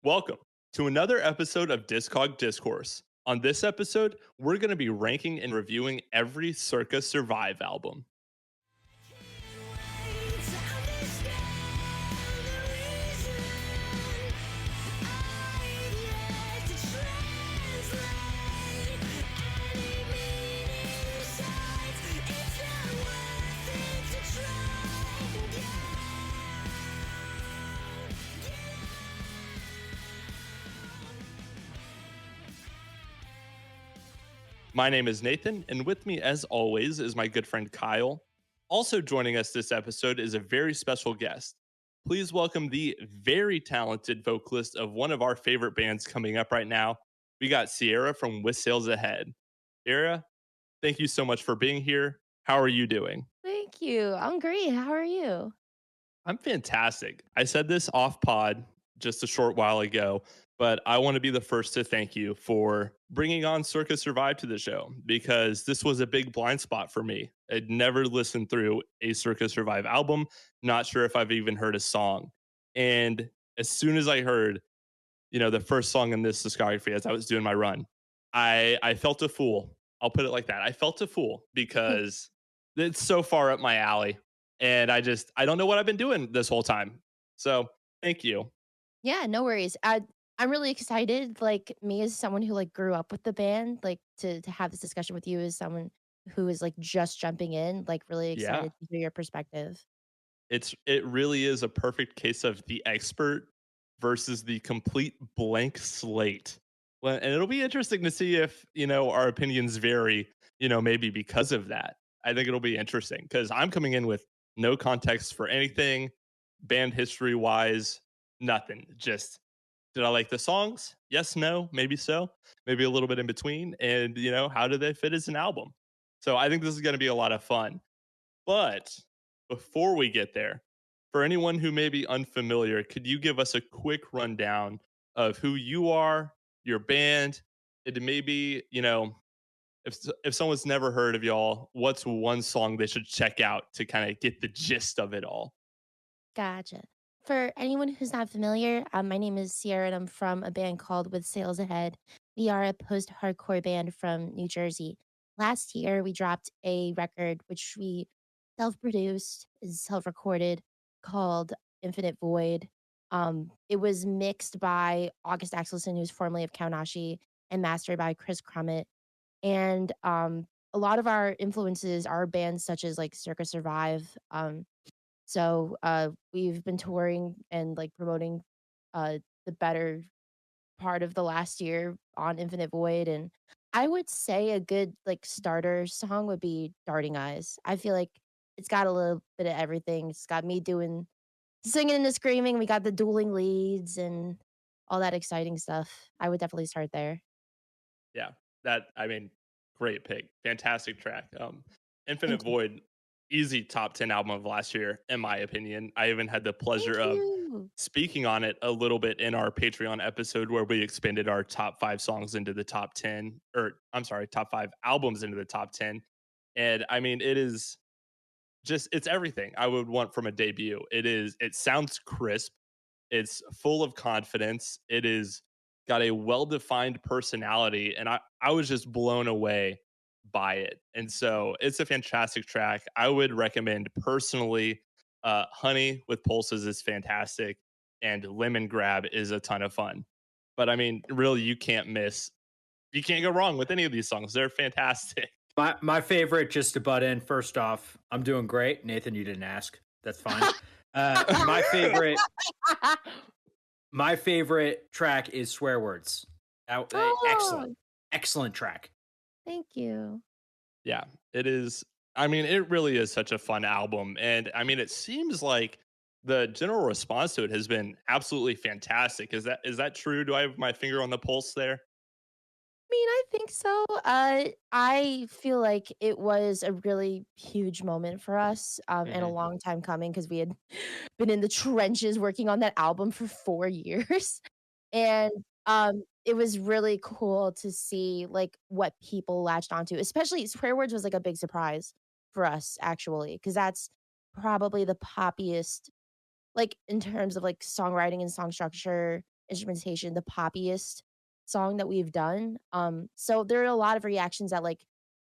Welcome to another episode of Discog Discourse. On this episode, we're going to be ranking and reviewing every Circa Survive album. My name is Nathan, and with me, as always, is my good friend Kyle. Also joining us this episode is a very special guest. Please welcome the very talented vocalist of one of our favorite bands coming up right now. We got Sierra from With Sails Ahead. Sierra, thank you so much for being here. How are you doing? Thank you. I'm great. How are you? I'm fantastic. I said this off pod just a short while ago, but I want to be the first to thank you for bringing on Circa Survive to the show because this was a big blind spot for me. I'd never listened through a Circa Survive album, not sure if I've even heard a song. And as soon as I heard, the first song in this discography as I was doing my run, I felt a fool. I'll put it like that. I felt a fool because it's so far up my alley. And I don't know what I've been doing this whole time. So thank you. Yeah, no worries. I'm really excited. Like me as someone who grew up with the band, to have this discussion with you as someone who is just jumping in, really Yeah. excited to hear your perspective. It really is a perfect case of the expert versus the complete blank slate. Well, and it'll be interesting to see if, our opinions vary, maybe because of that. I think it'll be interesting because I'm coming in with no context for anything, band history wise, nothing. Just did I like the songs? Yes, no, maybe so, maybe a little bit in between. And, how do they fit as an album? So I think this is going to be a lot of fun. But before we get there, for anyone who may be unfamiliar, could you give us a quick rundown of who you are, your band, and maybe, if someone's never heard of y'all, what's one song they should check out to kind of get the gist of it all? Gotcha. For anyone who's not familiar, my name is Sierra and I'm from a band called With Sails Ahead. We are a post-hardcore band from New Jersey. Last year, we dropped a record which we self-produced, is self-recorded, called Infinite Void. It was mixed by August Axelson, who's formerly of Kaunashi, and mastered by Chris Crummett. And a lot of our influences are bands such as Circa Survive. We've been touring and promoting the better part of the last year on Infinite Void, and I would say a good starter song would be Darting Eyes. I feel like it's got a little bit of everything. It's got me doing singing and the screaming. We got the dueling leads and all that exciting stuff. I would definitely start there. Yeah, great pick. Fantastic track. Infinite Thank you. Void, easy top 10 album of last year, in my opinion. I even had the Thank pleasure of you. speaking on it a little bit in our Patreon episode where we expanded our top 5 songs into the top 10, or I'm sorry, top 5 albums into the top 10. And it is it's everything I would want from a debut. It sounds crisp, it's full of confidence, it is got a well-defined personality, and I was just blown away by it. And so it's a fantastic track. I would recommend personally Honey with Pulses is fantastic, and Lemon Grab is a ton of fun. But really, you can't go wrong with any of these songs. They're fantastic. My favorite, just to butt in, first off, I'm doing great. Nathan, you didn't ask. That's fine. My favorite my favorite track is Swear Words. Oh, Excellent. Excellent track. thank you. Yeah, it is. It really is such a fun album. And it seems like the general response to it has been absolutely fantastic. Is that true? Do I have my finger on the pulse there? I think so. I feel like it was a really huge moment for us, and a Hmm. long time coming because we had been in the trenches working on that album for 4 years. And, it was really cool to see, what people latched onto, especially Swear Words was, a big surprise for us, actually, because that's probably the poppiest, in terms of, songwriting and song structure instrumentation, the poppiest song that we've done. So there are a lot of reactions that like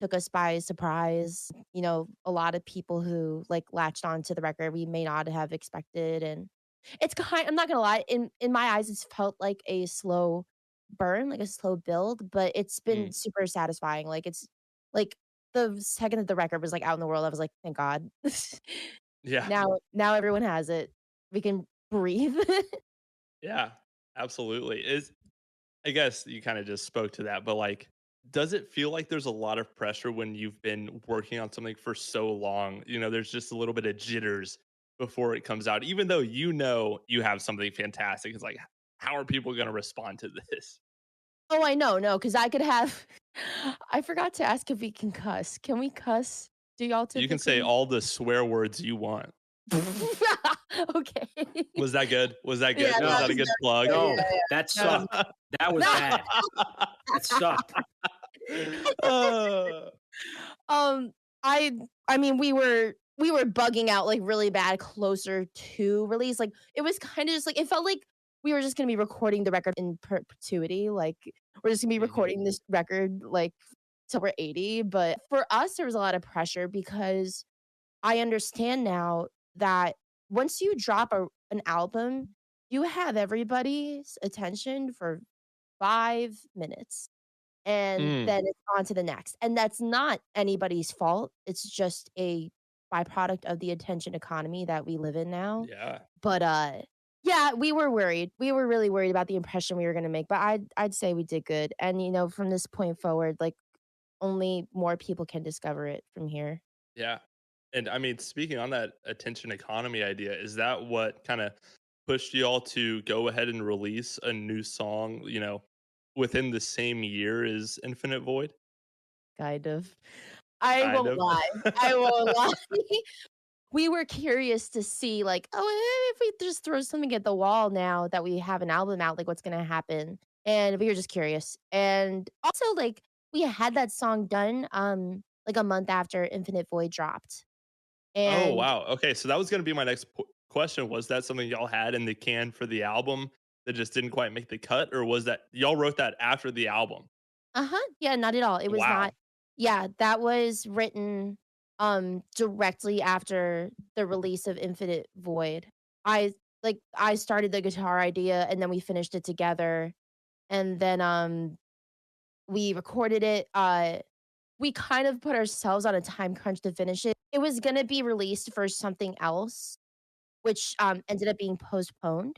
took us by surprise. You know, a lot of people who like latched onto the record we may not have expected, and it's kind. I'm not gonna lie. In my eyes, it's felt like a slow burn, like a slow build, but it's been Mm, super satisfying. Like it's like the second that the record was like out in the world, I was like, thank God. yeah, Now everyone has it. We can breathe. yeah, absolutely. Is I guess you kind of just spoke to that, but like, does it feel like there's a lot of pressure when you've been working on something for so long? You know, there's just a little bit of jitters before it comes out, even though you know you have something fantastic. It's like, how are people going to respond to this? Oh, I know, no, because I could have I forgot to ask if we can cuss. Can we cuss? Do y'all You can say typically? all the swear words you want. Okay. Was that good? Was that Yeah, good? Was No, that that a was good plug? good, no, yeah, that yeah. sucked. That was bad. That sucked. Uh, Um, I I mean, we were bugging out, like, really bad closer to release, like, it was kinda just, like it felt like we were just gonna be recording the record in perpetuity, like, we're just gonna be mhm. recording this record, like, till we're 80, but for us, there was a lot of pressure because I understand now that once you drop an album, you have everybody's attention for 5 minutes, and Mm, then it's on to the next, and that's not anybody's fault, it's just a byproduct of the attention economy that we live in now, yeah. but, yeah, we were worried. We were really worried about the impression we were gonna make, but I'd say we did good, and, you know, from this point forward, like, only more people can discover it from here. Yeah. And I mean, speaking on that attention economy idea, is that what kind of pushed y'all to go ahead and release a new song, you know, within the same year as Infinite Void? Kind of. I Kind won't of. lie. I won't lie. We were curious to see, like, "Oh, if we just throw something at the wall now that we have an album out, like, what's gonna happen?" And we were just curious. And also, like, we had that song done, like, a month after Infinite Void dropped. Oh, And wow. Okay. So that was going to be my next question. Was that something y'all had in the can for the album that just didn't quite make the cut? Or was that y'all wrote that after the album? uh-huh, yeah, not at all. It was Wow. not yeah, that was written, directly after the release of Infinite Void. I started the guitar idea, and then we finished it together, and then, we recorded it, we kind of put ourselves on a time crunch to finish it. It was gonna be released for something else, which, ended up being postponed.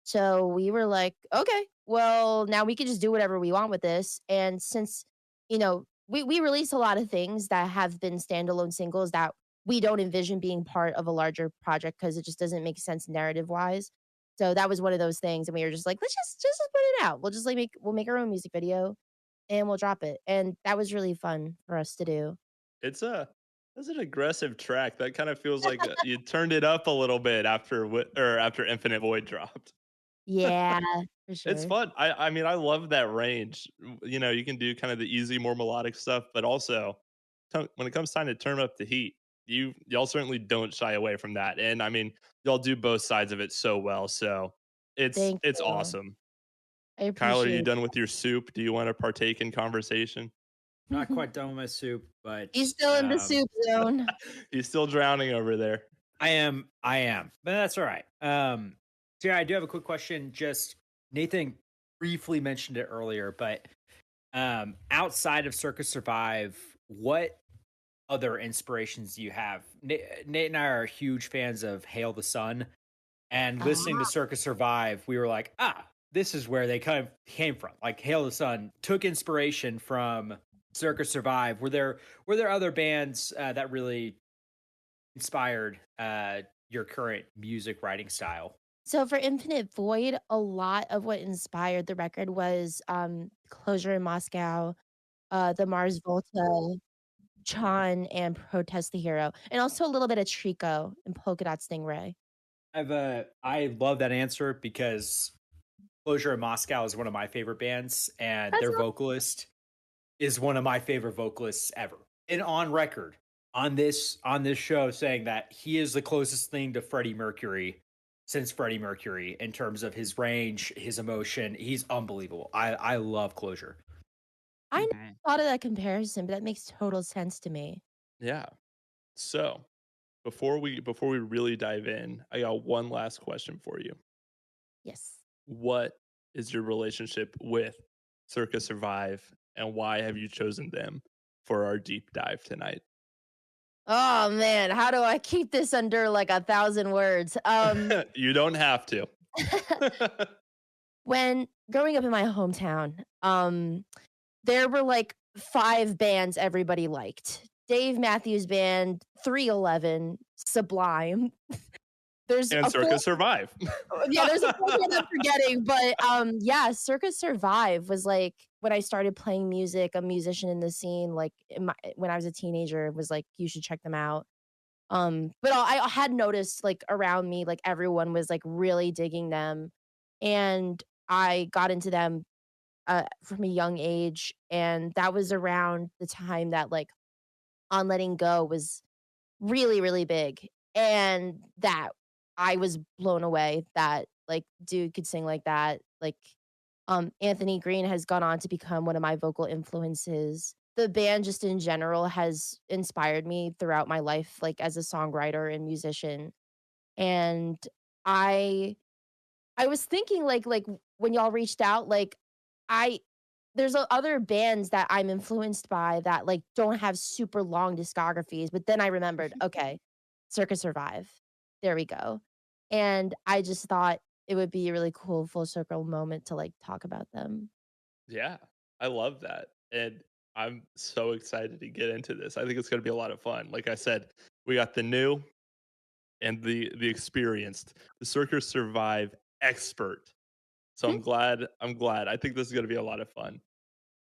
So we were like, okay, well, now we can just do whatever we want with this. And since, you know, we release a lot of things that have been standalone singles that we don't envision being part of a larger project because it just doesn't make sense narrative wise. So that was one of those things. And we were just like, let's just put it out. We'll just like we'll make our own music video and we'll drop it. And that was really fun for us to do. It's a that's an aggressive track. That kind of feels like you turned it up a little bit after or after Infinite Void dropped. Yeah, for It's sure. fun. I mean, I love that range. You know, you can do kind of the easy, more melodic stuff, but also when it comes time to turn up the heat, y'all certainly don't shy away from that. And I mean, y'all do both sides of it so well. So Thank it's you. awesome. I Kyle, are you appreciate done with your soup? Do you want to partake in conversation? Not it. quite done with my soup, but He's still in the soup zone. He's still drowning over there. I am, but that's all right. So yeah, I do have a quick question. Just Nathan briefly mentioned it earlier, but outside of Circa Survive, what other inspirations do you have? Nate and I are huge fans of Hail the Sun, and listening to Ah. Circa Survive, we were like, this is where they kind of came from. Like Hail the Sun took inspiration from Circa Survive. Were there other bands that really inspired your current music writing style? So for Infinite Void, a lot of what inspired the record was Closure in Moscow, the Mars Volta, Chan, and Protest the Hero, and also a little bit of Trico and Polka Dot Stingray. I love that answer because Closure in Moscow is one of my favorite bands, and That's their all. vocalist is one of my favorite vocalists ever. And on record on this show saying that he is the closest thing to Freddie Mercury since Freddie Mercury in terms of his range, his emotion. He's unbelievable. I love Closure. I never Mhm. thought of that comparison, but that makes total sense to me. Yeah. So before we really dive in, I got one last question for you. Yes. What is your relationship with Circa Survive, and why have you chosen them for our deep dive tonight? Oh man, how do I keep this under like 1,000 words? You don't have to. When growing up in my hometown, there were like 5 bands everybody liked. Dave Matthews Band, 311, Sublime. There's And a Circa Survive. yeah, there's a fourth one I'm forgetting, but, yeah, Circa Survive was, like, when I started playing music, a musician in the scene, like, when I was a teenager, was like, "You should check them out." But I had noticed, like, around me, like, everyone was, like, really digging them, and I got into them, from a young age, and that was around the time that, like, On Letting Go was really, really big, and that I was blown away that, like, dude could sing like that, like, Anthony Green has gone on to become one of my vocal influences. The band just in general has inspired me throughout my life, like, as a songwriter and musician, and I I was thinking, when y'all reached out, like, I there's other bands that I'm influenced by that, like, don't have super long discographies, but then I remembered, okay, Circa Survive. There we go. And I just thought it would be a really cool full circle moment to, like, talk about them. Yeah, I love that. And I'm so excited to get into this. I think it's going to be a lot of fun. Like I said, we got the new and the experienced, the Circa Survive expert. So Hmm? I'm glad. I think this is going to be a lot of fun.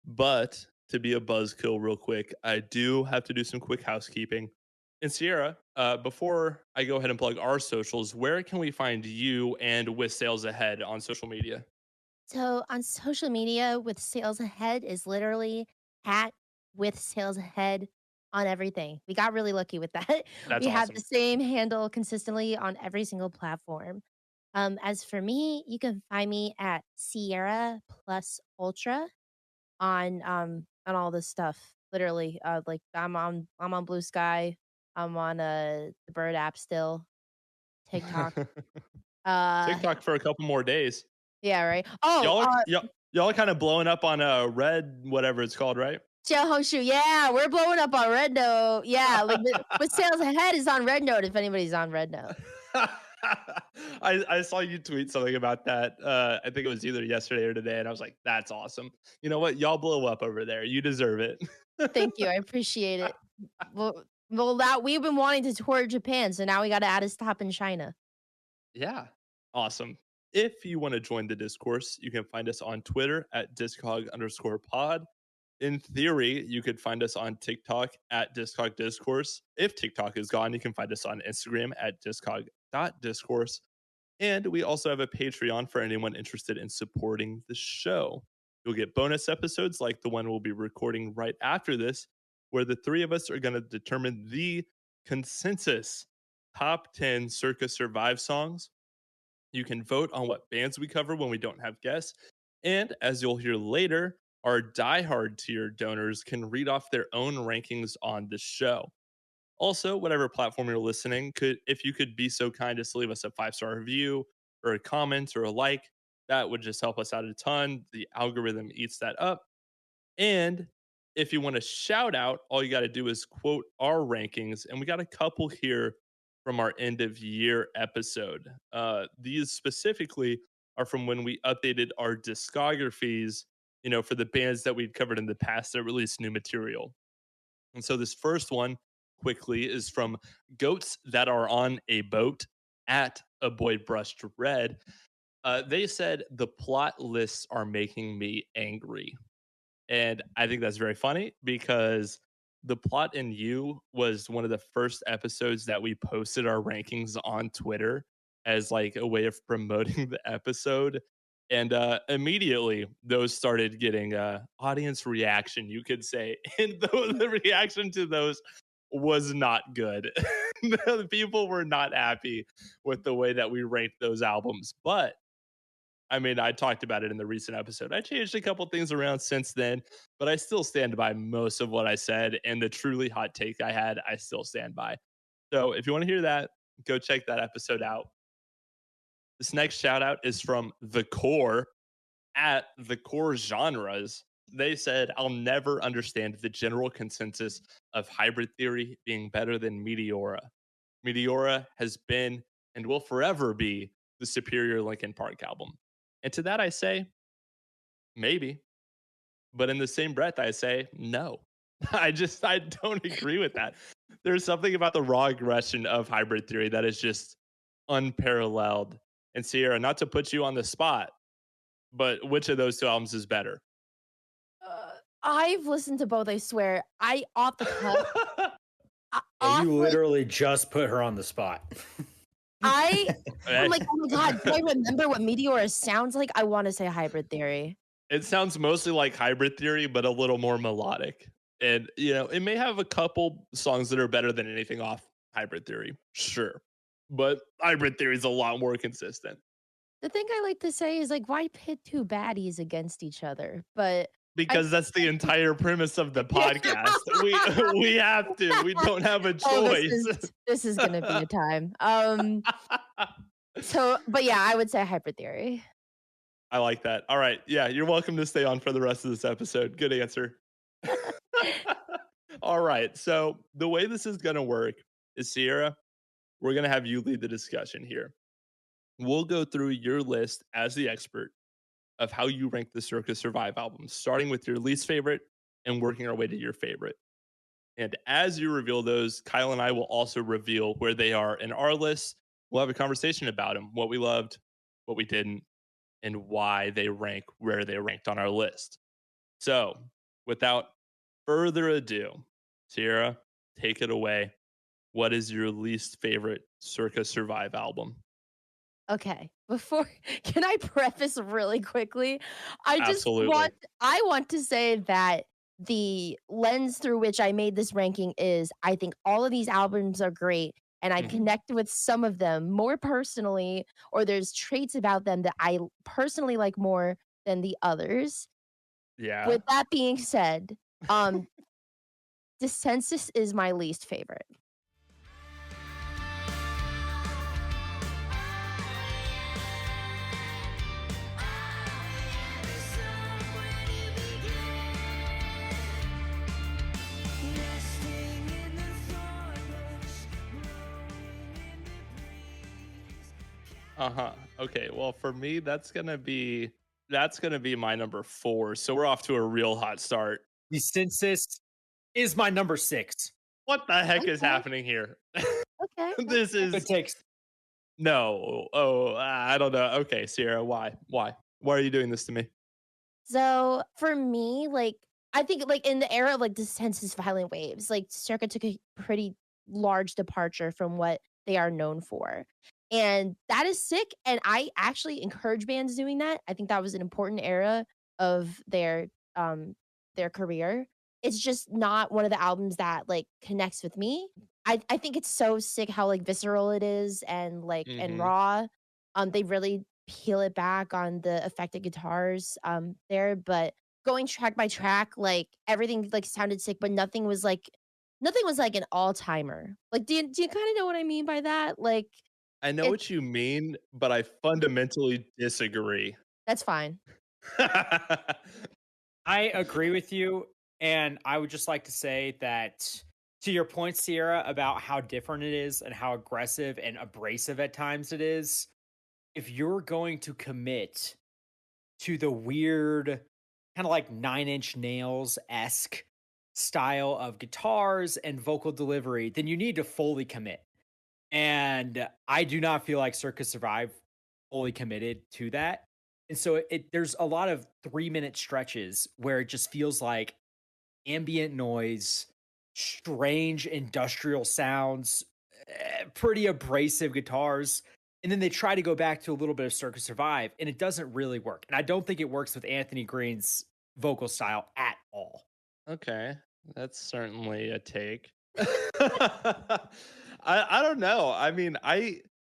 But to be a buzzkill real quick, I do have to do some quick housekeeping. And Sierra, before I go ahead and plug our socials, where can we find you and With Sales Ahead on social media? So on social media with Sales Ahead is literally at with Sales Ahead on everything. We got really lucky with that. That's We have the awesome. same handle consistently on every single platform. As for me, you can find me at Sierra plus Ultra on all this stuff. Literally, like I'm on Blue Sky. I'm on the Bird app still. TikTok. Uh, TikTok for a couple more days. yeah, right. Oh, Y'all are kind of blowing up on red whatever it's called, right? Xiaohongshu, yeah, we're blowing up on Red Note. Yeah, like with Sales Ahead is on Red Note if anybody's on Red Note. I saw you tweet something about that. I think it was either yesterday or today, and I was like, "That's awesome." You know what? Y'all blow up over there. You deserve it. Thank you, I appreciate it. Well, that we've been wanting to tour Japan, so now we got to add a stop in China. Yeah, awesome. If you want to join the discourse, you can find us on Twitter at discog_pod. In theory, you could find us on TikTok at Discog Discourse. If TikTok is gone, you can find us on Instagram at discog.discourse. And we also have a Patreon for anyone interested in supporting the show. You'll get bonus episodes like the one we'll be recording right after this, where the three of us are going to determine the consensus top 10 Circa Survive songs. You can vote on what bands we cover when we don't have guests. And as you'll hear later, our diehard tier donors can read off their own rankings on the show. Also, whatever platform you're listening, if you could be so kind as to leave us a 5-star review or a comment or a like, that would just help us out a ton. The algorithm eats that up. And if you want to shout out, all you got to do is quote our rankings. And we got a couple here from our end of year episode. These specifically are from when we updated our discographies, for the bands that we'd covered in the past that released new material. And so this first one quickly is from Goats That Are on a Boat at A Boy Brushed Red. They said the plot lists are making me angry. And I think that's very funny because the plot in you was one of the first episodes that we posted our rankings on Twitter as like a way of promoting the episode. And immediately those started getting audience reaction, you could say. And the reaction to those was not good. The people were not happy with the way that we ranked those albums. But I mean, I talked about it in the recent episode. I changed a couple things around since then, but I still stand by most of what I said. And the truly hot take I had, I still stand by. So if you want to hear that, go check that episode out. This next shout out is from The Core at The Core Genres. They said, I'll never understand the general consensus of Hybrid Theory being better than Meteora. Meteora has been and will forever be the superior Linkin Park album. And to that I say, maybe. But in the same breath, I say, no. I don't agree with that. There's something about the raw aggression of Hybrid Theory that is just unparalleled. And Sierra, not to put you on the spot, but which of those two albums is better? I've listened to both, I swear. I off the cuff. You literally just put her on the spot. I'm like, oh my god, do I remember what Meteora sounds like? I want to say Hybrid Theory. It sounds mostly like Hybrid Theory, but a little more melodic. And, you know, it may have a couple songs that are better than anything off Hybrid Theory. Sure. But Hybrid Theory is a lot more consistent. The thing I like to say is, like, why pit two baddies against each other? But because that's the entire premise of the podcast. we have to. We don't have a choice. This is gonna be a time. But yeah, I would say Hybrid Theory. I like that. All right. Yeah, you're welcome to stay on for the rest of this episode. Good answer. All right. So the way this is gonna work is, Sierra, we're gonna have you lead the discussion here. We'll go through your list as the expert of how you rank the Circa Survive albums, starting with your least favorite and working our way to your favorite. And as you reveal those, Kyle and I will also reveal where they are in our list. We'll have a conversation about them, what we loved, what we didn't, and why they rank where they ranked on our list. So without further ado, Sierra, take it away. What is your least favorite Circa Survive album? Okay. Can I preface really quickly? Absolutely. I want to say that the lens through which I made this ranking is, I think all of these albums are great, and I connect with some of them more personally, or there's traits about them that I personally like more than the others. Yeah. With that being said, Descensus is my least favorite. Okay. Well, for me, that's gonna be my number 4. So we're off to a real hot start. Descensus is my number 6. What the heck is happening here? Okay. This is It takes no. Oh, I don't know. Okay, Sierra, why? Why are you doing this to me? So for me, like, I think, like, in the era of like Descensus Violent Waves, like Circa took a pretty large departure from what they are known for. And that is sick. And I actually encourage bands doing that. I think that was an important era of their career. It's just not one of the albums that like connects with me. I think it's so sick how like visceral it is and like and raw. They really peel it back on the affected guitars there, but going track by track, like everything like sounded sick, but nothing was like an all-timer. Like do you kind of know what I mean by that? Like, I know what you mean, but I fundamentally disagree. That's fine. I agree with you, and I would just like to say that to your point, Sierra, about how different it is and how aggressive and abrasive at times it is, if you're going to commit to the weird, kind of like 9 Inch Nails-esque style of guitars and vocal delivery, then you need to fully commit. And I do not feel like Circa Survive fully committed to that. And so there's a lot of 3-minute stretches where it just feels like ambient noise, strange industrial sounds, pretty abrasive guitars. And then they try to go back to a little bit of Circa Survive, and it doesn't really work. And I don't think it works with Anthony Green's vocal style at all. Okay, that's certainly a take. I don't know. I mean,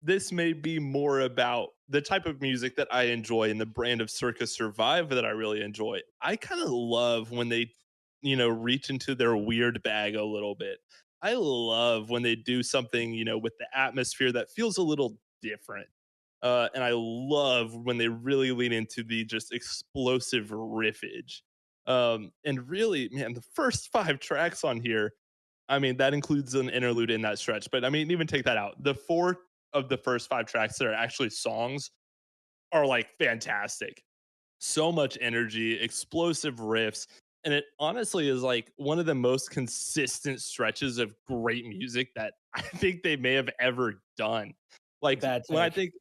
this may be more about the type of music that I enjoy and the brand of Circa Survive that I really enjoy. I kind of love when they, reach into their weird bag a little bit. I love when they do something, with the atmosphere that feels a little different. And I love when they really lean into the just explosive riffage. And really, man, the first 5 tracks on here, I mean, that includes an interlude in that stretch, but I mean, even take that out. The 4 of the first 5 tracks that are actually songs are like fantastic. So much energy, explosive riffs, and it honestly is like one of the most consistent stretches of great music that I think they may have ever done. A Like bad when I take. think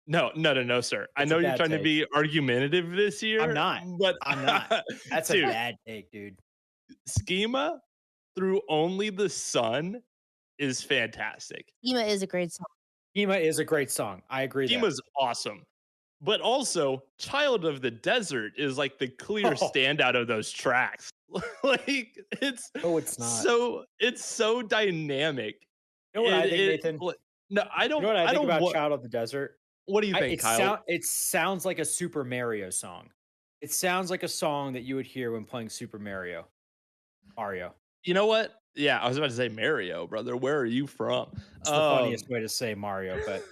no, no, no, no, sir. I It's a know you're bad trying to take. be argumentative this I'm year, not. but I'm not. That's a dude, bad take, dude. Schema through Only the Sun is fantastic. Ema is a great song. Schema is a great song. I agree there. Schema's awesome. But also, Child of the Desert is like the clear Oh, standout of those tracks. Like it's no, it's not. it's so dynamic. You know what I think, It Nathan? no, You know what I I think don't about want. Child of the Desert? What do you think, Kyle? It sounds like a Super Mario song. It sounds like a song that you would hear when playing Super Mario. Mario. You know what? Yeah, I was about to say Mario, brother. Where are you from? It's the funniest way to say Mario, but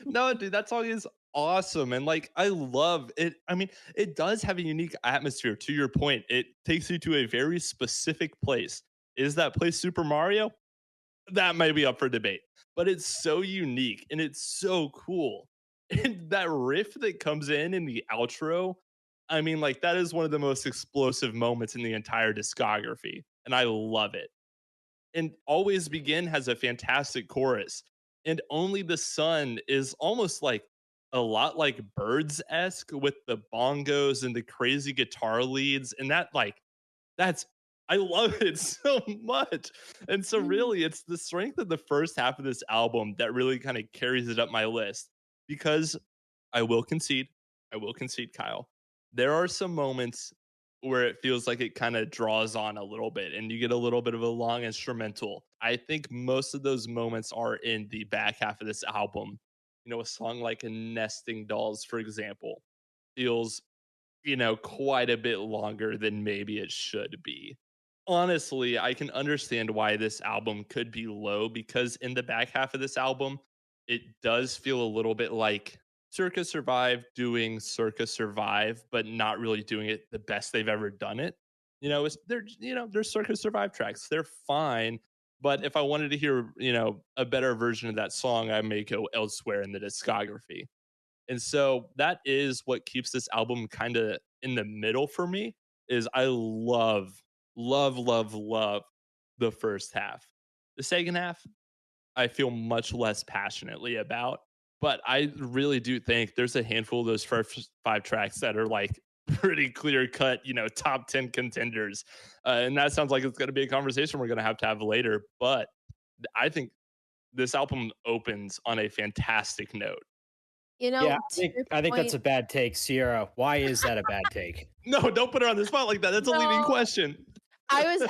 No, dude, that song is awesome. And like, I love it. I mean, it does have a unique atmosphere. To your point, it takes you to a very specific place. Is that place Super Mario? That might be up for debate, but it's so unique and it's so cool. And that riff that comes in the outro, I mean, like, that is one of the most explosive moments in the entire discography. And I love it. And Always Begin has a fantastic chorus. And Only the Sun is almost like a lot like Birds-esque with the bongos and the crazy guitar leads. And that's I love it so much. And so Mm. really it's the strength of the first half of this album that really kind of carries it up my list because I will concede, Kyle. There are some moments where it feels like it kind of draws on a little bit and you get a little bit of a long instrumental. I think most of those moments are in the back half of this album. A song like Nesting Dolls, for example, feels, quite a bit longer than maybe it should be. Honestly, I can understand why this album could be low because in the back half of this album, it does feel a little bit like Circa Survive doing Circa Survive, but not really doing it the best they've ever done it. They're Circa Survive tracks. They're fine. But if I wanted to hear, a better version of that song, I may go elsewhere in the discography. And so that is what keeps this album kind of in the middle for me is I love the first half. The second half, I feel much less passionately about, but I really do think there's a handful of those first 5 tracks that are like pretty clear cut, top 10 contenders. And that sounds like it's going to be a conversation we're going to have later, but I think this album opens on a fantastic note. yeah, To your I think that's point, a bad take, Sierra. Why is that a bad take? No, don't put her on the spot like that. That's a leading no, question. I was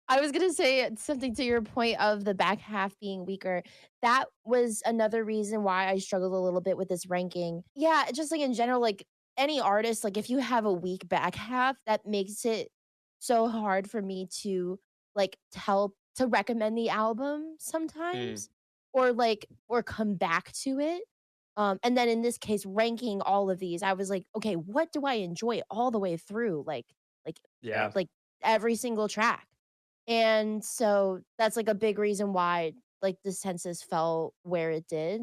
I was gonna say something to your point of the back half being weaker. That was another reason why I struggled a little bit with this ranking. Yeah, just like in general, like any artist, like if you have a weak back half, that makes it so hard for me to like tell to recommend the album Mm, sometimes or come back to it. And then in this case, ranking all of these, I was like, okay, what do I enjoy all the way through? Like yeah, like every single track. And so that's like a big reason why like the census fell where it did.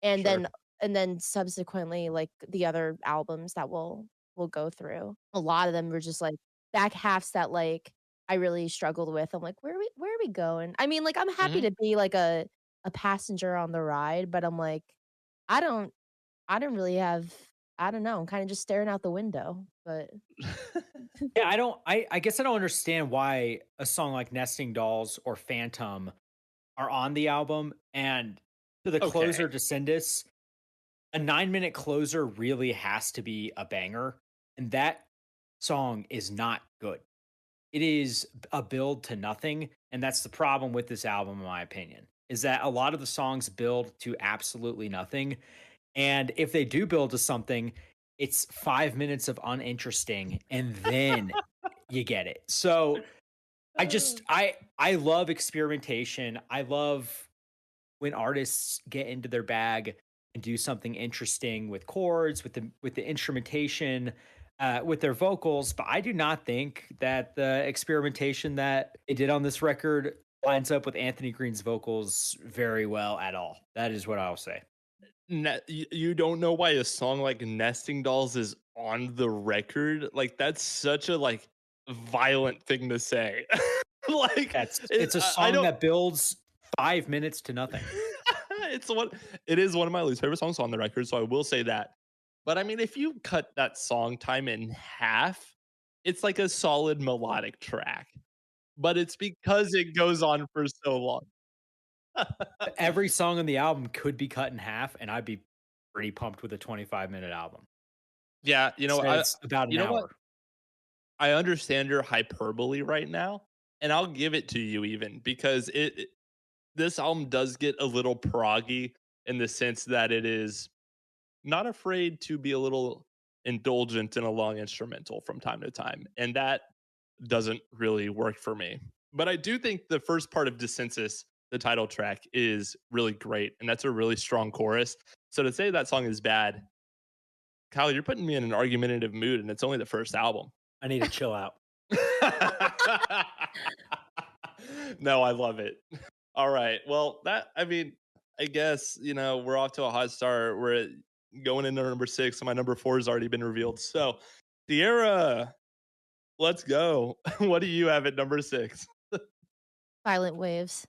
And sure. then subsequently like the other albums that we'll go through. A lot of them were just like back halves that like I really struggled with. I'm like, where are we going? I mean, like I'm happy Mhm. to be like a passenger on the ride, but I'm like, I don't I don't really have I don't know, I'm kind of just staring out the window. But Yeah, I guess I don't understand why a song like Nesting Dolls or Phantom are on the album. And to the Okay. closer Descendus, a 9-minute closer really has to be a banger. And that song is not good. it is a build to nothing, and that's the problem with this album, in my opinion, is that a lot of the songs build to absolutely nothing. And if they do build to something, it's 5 minutes of uninteresting, and then you get it. So I love experimentation. I love when artists get into their bag and do something interesting with chords, with the instrumentation, with their vocals. But I do not think that the experimentation that they did on this record lines up with Anthony Green's vocals very well at all. That is what I'll say. You don't know why a song like Nesting Dolls is on the record? Like, that's such a like violent thing to say. Like, It's a song that builds 5 minutes to nothing. It is one of my least favorite songs on the record, so I will say that. But I mean, if you cut that song time in half, it's like a solid melodic track. But it's because it goes on for so long. Every song on the album could be cut in half, and I'd be pretty pumped with a 25-minute album. Yeah, So it's about an hour. I understand your hyperbole right now, and I'll give it to you even because this album does get a little proggy in the sense that it is not afraid to be a little indulgent in a long instrumental from time to time, and that doesn't really work for me. But I do think the first part of Descensus, the title track, is really great, and that's a really strong chorus. So to say that song is bad, Kyle, you're putting me in an argumentative mood, and it's only the first album. I need to chill out. No, I love it. All right. Well, I guess, we're off to a hot start. We're going into number 6, and my number 4 has already been revealed. So, Sierra, let's go. What do you have at number 6? Violent Waves.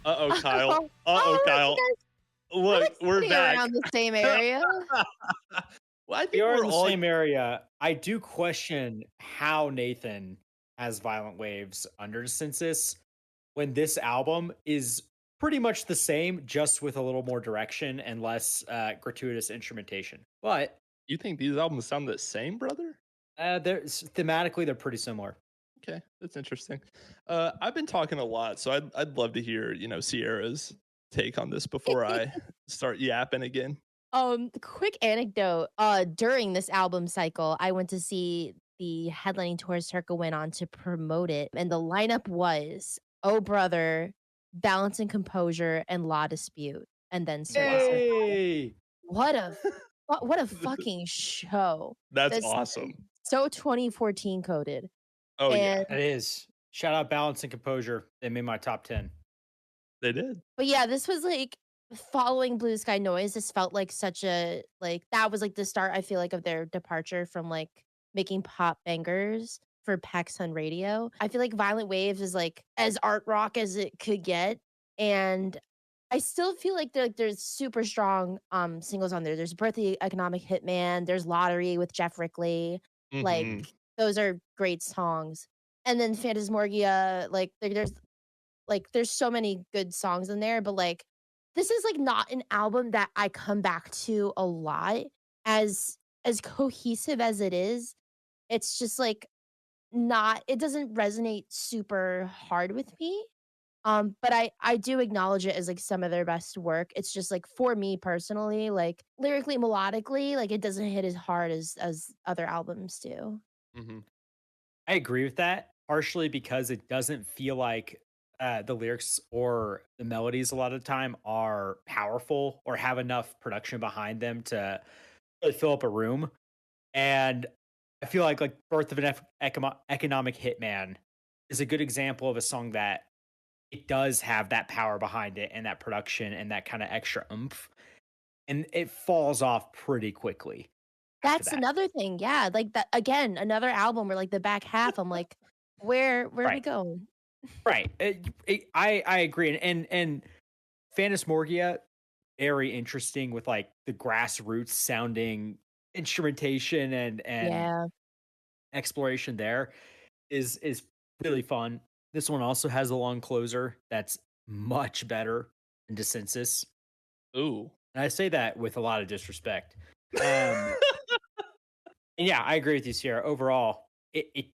Uh-oh, Kyle. Kyle. Look, we're back. Around the same area. Well, I think We are we're in the all same area. I do question how Nathan has Violent Waves under Descensus when this album is pretty much the same, just with a little more direction and less gratuitous instrumentation. But You think these albums sound the same, brother? thematically they're pretty similar. Okay, that's interesting. I've been talking a lot, so I'd love to hear, Sierra's take on this before I start yapping again. Quick anecdote. During this album cycle, I went to see the headlining tour Circa went on to promote it, and the lineup was Oh Brother, Balance and Composure, and Law Dispute, and then Hey! What a fucking show. That's awesome. So 2014 coded. Oh, yeah, And It is. Shout out Balance and Composure. They made my top 10. they did. But yeah, this was like following Blue Sky Noise. This felt like such a that was like the start, I feel like, of their departure from like making pop bangers for Pax Sun Radio. I feel like Violent Waves is like as art rock as it could get. And I still feel like there's super strong singles on there. There's Birth of the Economic Hitman, there's Lottery with Jeff Rickley. Mhm. Like those are great songs. And then Phantasmagoria, there's so many good songs in there, but like this is like not an album that I come back to a lot. As cohesive as it is, it's just like it doesn't resonate super hard with me. But I do acknowledge it as like some of their best work. It's just like for me personally, like lyrically, melodically, like it doesn't hit as hard as other albums do. Mhm. I agree with that, partially because it doesn't feel like the lyrics or the melodies a lot of the time are powerful or have enough production behind them to really fill up a room. And I feel like Birth of an Economic Hitman is a good example of a song that it does have that power behind it and that production and that kind of extra oomph. And it falls off pretty quickly. That's another thing. Yeah. Like that again, another album where like the back half, I'm like, where are we Right. going? Right. I agree. And Phantasmagoria, very interesting with like the grassroots sounding instrumentation and Yeah. exploration there is really fun. This one also has a long closer that's much better than Descensus. Ooh. And I say that with a lot of disrespect. Um, and yeah, I agree with you, Sierra. Overall, it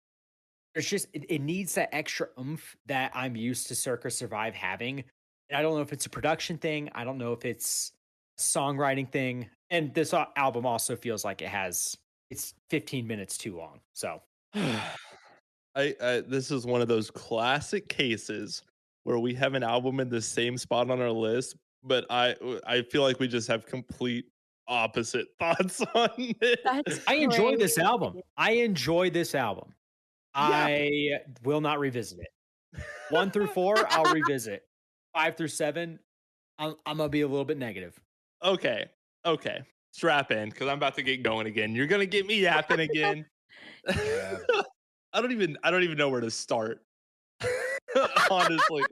there's just it needs that extra oomph that I'm used to Circa Survive having. And I don't know if it's a production thing. I don't know if it's a songwriting thing. And this album also feels like it's 15 minutes too long. So I this is one of those classic cases where we have an album in the same spot on our list, but I feel like we just have complete opposite thoughts on it. That's I enjoy this crazy. album. I enjoy this album. Yeah. I will not revisit it. 1 through 4, I'll revisit. 5 through 7, I'm gonna be a little bit negative. Okay. Okay. Strap in because I'm about to get going again. You're gonna get me yapping again. Yeah. I don't even know where to start. Honestly.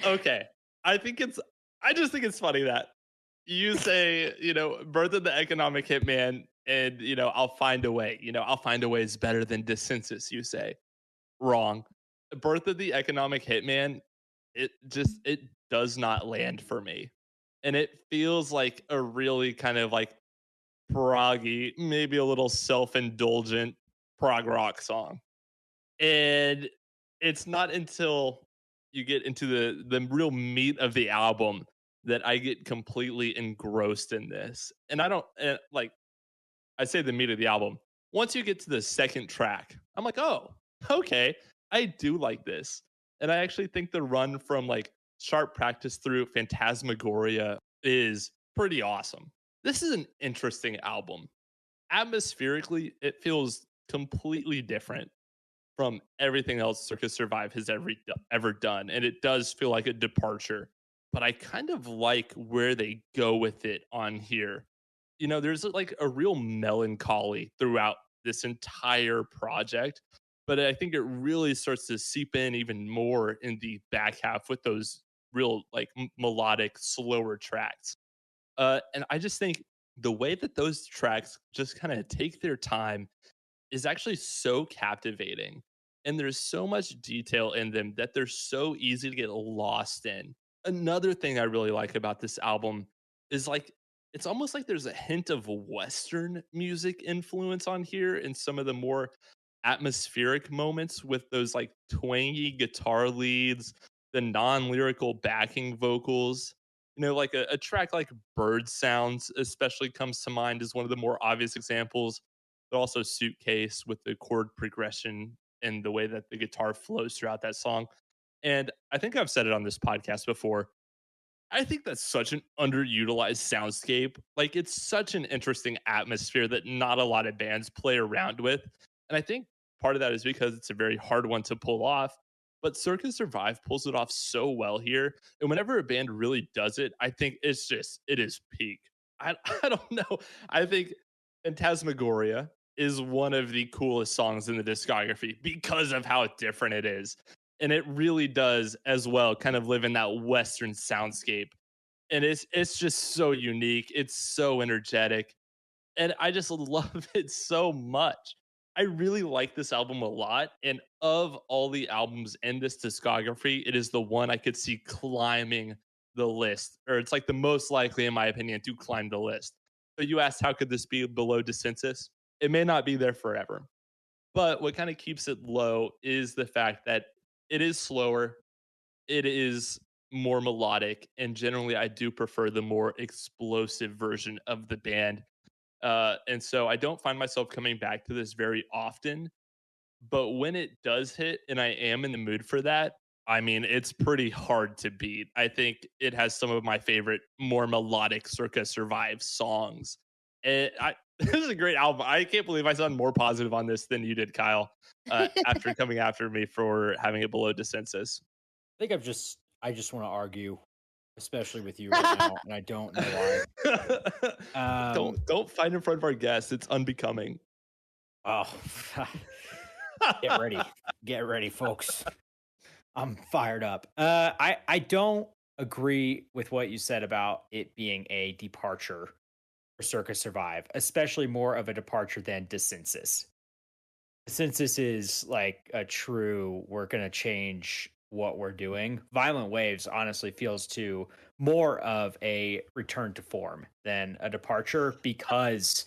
Okay. I think it's I just think it's funny that you say, birth of the economic hitman and I'll find a way. I'll find a way is better than dissensus, you say. Wrong. Birth of the economic hitman, it does not land for me. And it feels like a really kind of like proggy, maybe a little self-indulgent prog rock song. And it's not until you get into the real meat of the album that I get completely engrossed in this. And I don't like I say the meat of the album. Once you get to the second track, I'm like, "Oh, okay. I do like this." And I actually think the run from like Sharp Practice through Phantasmagoria is pretty awesome. This is an interesting album. Atmospherically, it feels completely different from everything else Circa Survive has ever done, and it does feel like a departure. But I kind of like where they go with it on here. There's like a real melancholy throughout this entire project, but I think it really starts to seep in even more in the back half with those real like melodic, slower tracks. And I just think the way that those tracks just kind of take their time is actually so captivating. And there's so much detail in them that they're so easy to get lost in. Another thing I really like about this album is like it's almost like there's a hint of Western music influence on here in some of the more atmospheric moments with those like twangy guitar leads, the non lyrical backing vocals. Like a track like Bird Sounds, especially comes to mind as one of the more obvious examples, but also Suitcase with the chord progression and the way that the guitar flows throughout that song. And I think I've said it on this podcast before. I think that's such an underutilized soundscape. Like it's such an interesting atmosphere that not a lot of bands play around with. And I think part of that is because it's a very hard one to pull off. But Circus Survive pulls it off so well here. And whenever a band really does it, I think it is peak. I don't know. I think Phantasmagoria is one of the coolest songs in the discography because of how different it is. And it really does as well kind of live in that Western soundscape. And it's just so unique. It's so energetic. And I just love it so much. I really like this album a lot. And of all the albums in this discography, it is the one I could see climbing the list, or it's like the most likely, in my opinion, to climb the list. But you asked, how could this be below Descensus? It may not be there forever. But what kind of keeps it low is the fact that it is slower, it is more melodic, and generally, I do prefer the more explosive version of the band. And so I don't find myself coming back to this very often. But when it does hit and I am in the mood for that, I mean, it's pretty hard to beat. I think it has some of my favorite, more melodic Circa Survive songs. This is a great album. I can't believe I sound more positive on this than you did, Kyle, after coming after me for having it below Descensus. I think I just want to argue, especially with you right now, and I don't know why. Don't fight in front of our guests. It's unbecoming. Oh, get ready, folks. I'm fired up. I don't agree with what you said about it being a departure for Circa Survive, especially more of a departure than Descensus. Descensus is like a true, we're going to change what we're doing. Violent Waves honestly feels to more of a return to form than a departure because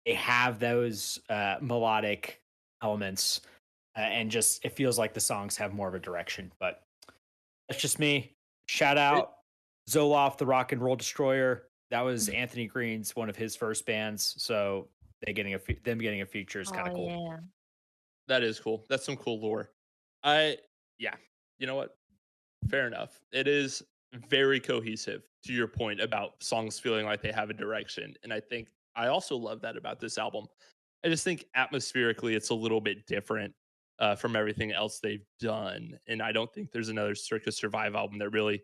they have those melodic elements and just it feels like the songs have more of a direction. But that's just me. Shout out Zoloft, the Rock and Roll Destroyer. That was Anthony Green's one of his first bands, so them getting a feature is kind Oh of cool. yeah. That is cool. That's some cool lore. Yeah. You know what? Fair enough. It is very cohesive to your point about songs feeling like they have a direction. And I think I also love that about this album. I just think atmospherically it's a little bit different from everything else they've done. And I don't think there's another Circus Survive album that really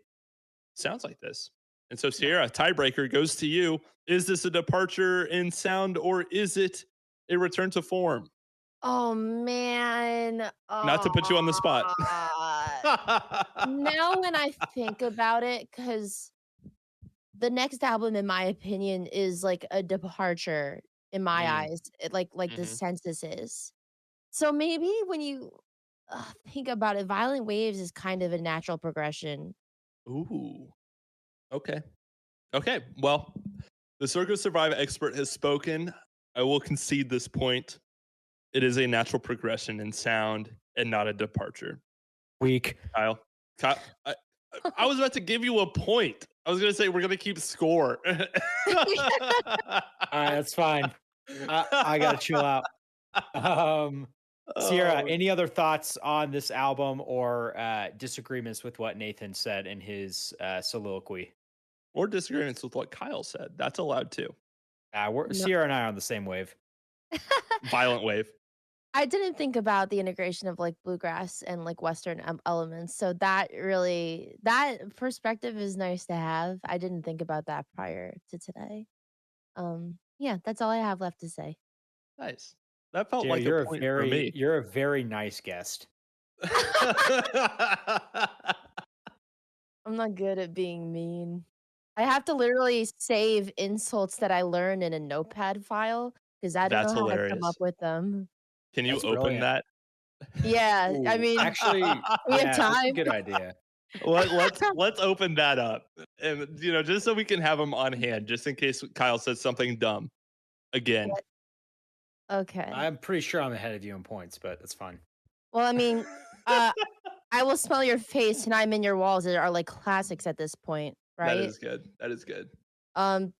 sounds like this. And so, Sierra, tiebreaker goes to you. Is this a departure in sound or is it a return to form? Oh man. Not to put you on the spot. Now when I think about it, because the next album, in my opinion, is like a departure in my Mm, eyes, like the mhm. census is. So maybe when you think about it, Violent Waves is kind of a natural progression. Ooh. Okay. Okay. Well, the Circa Survive expert has spoken. I will concede this point. It is a natural progression in sound and not a departure. Weak. Kyle, I was about to give you a point. I was going to say we're going to keep score. All right, that's fine. I gotta chill out. Sierra, Oh, any other thoughts on this album or disagreements with what Nathan said in his soliloquy? or disagreements with what Kyle said. That's allowed too. No, Sierra and I are on the same wave. Violent wave. I didn't think about the integration of like bluegrass and like Western elements. So that perspective is nice to have. I didn't think about that prior to today. Yeah, that's all I have left to say. Nice. That felt Sierra, like a point for me. you're a very nice guest. I'm not good at being mean. I have to literally save insults that I learned in a notepad file because I don't That's know how I come up hilarious. with them. Can you That's open brilliant. that? Yeah, I Ooh, mean, actually, we have yeah, that's a time. good idea. Let's open that up, and just so we can have them on hand, just in case Kyle says something dumb again. What? Okay. I'm pretty sure I'm ahead of you in points, but that's fine. Well, I mean, uh, I will smell your face and I'm in your walls that are like classics at this point, That right? is good. That is good.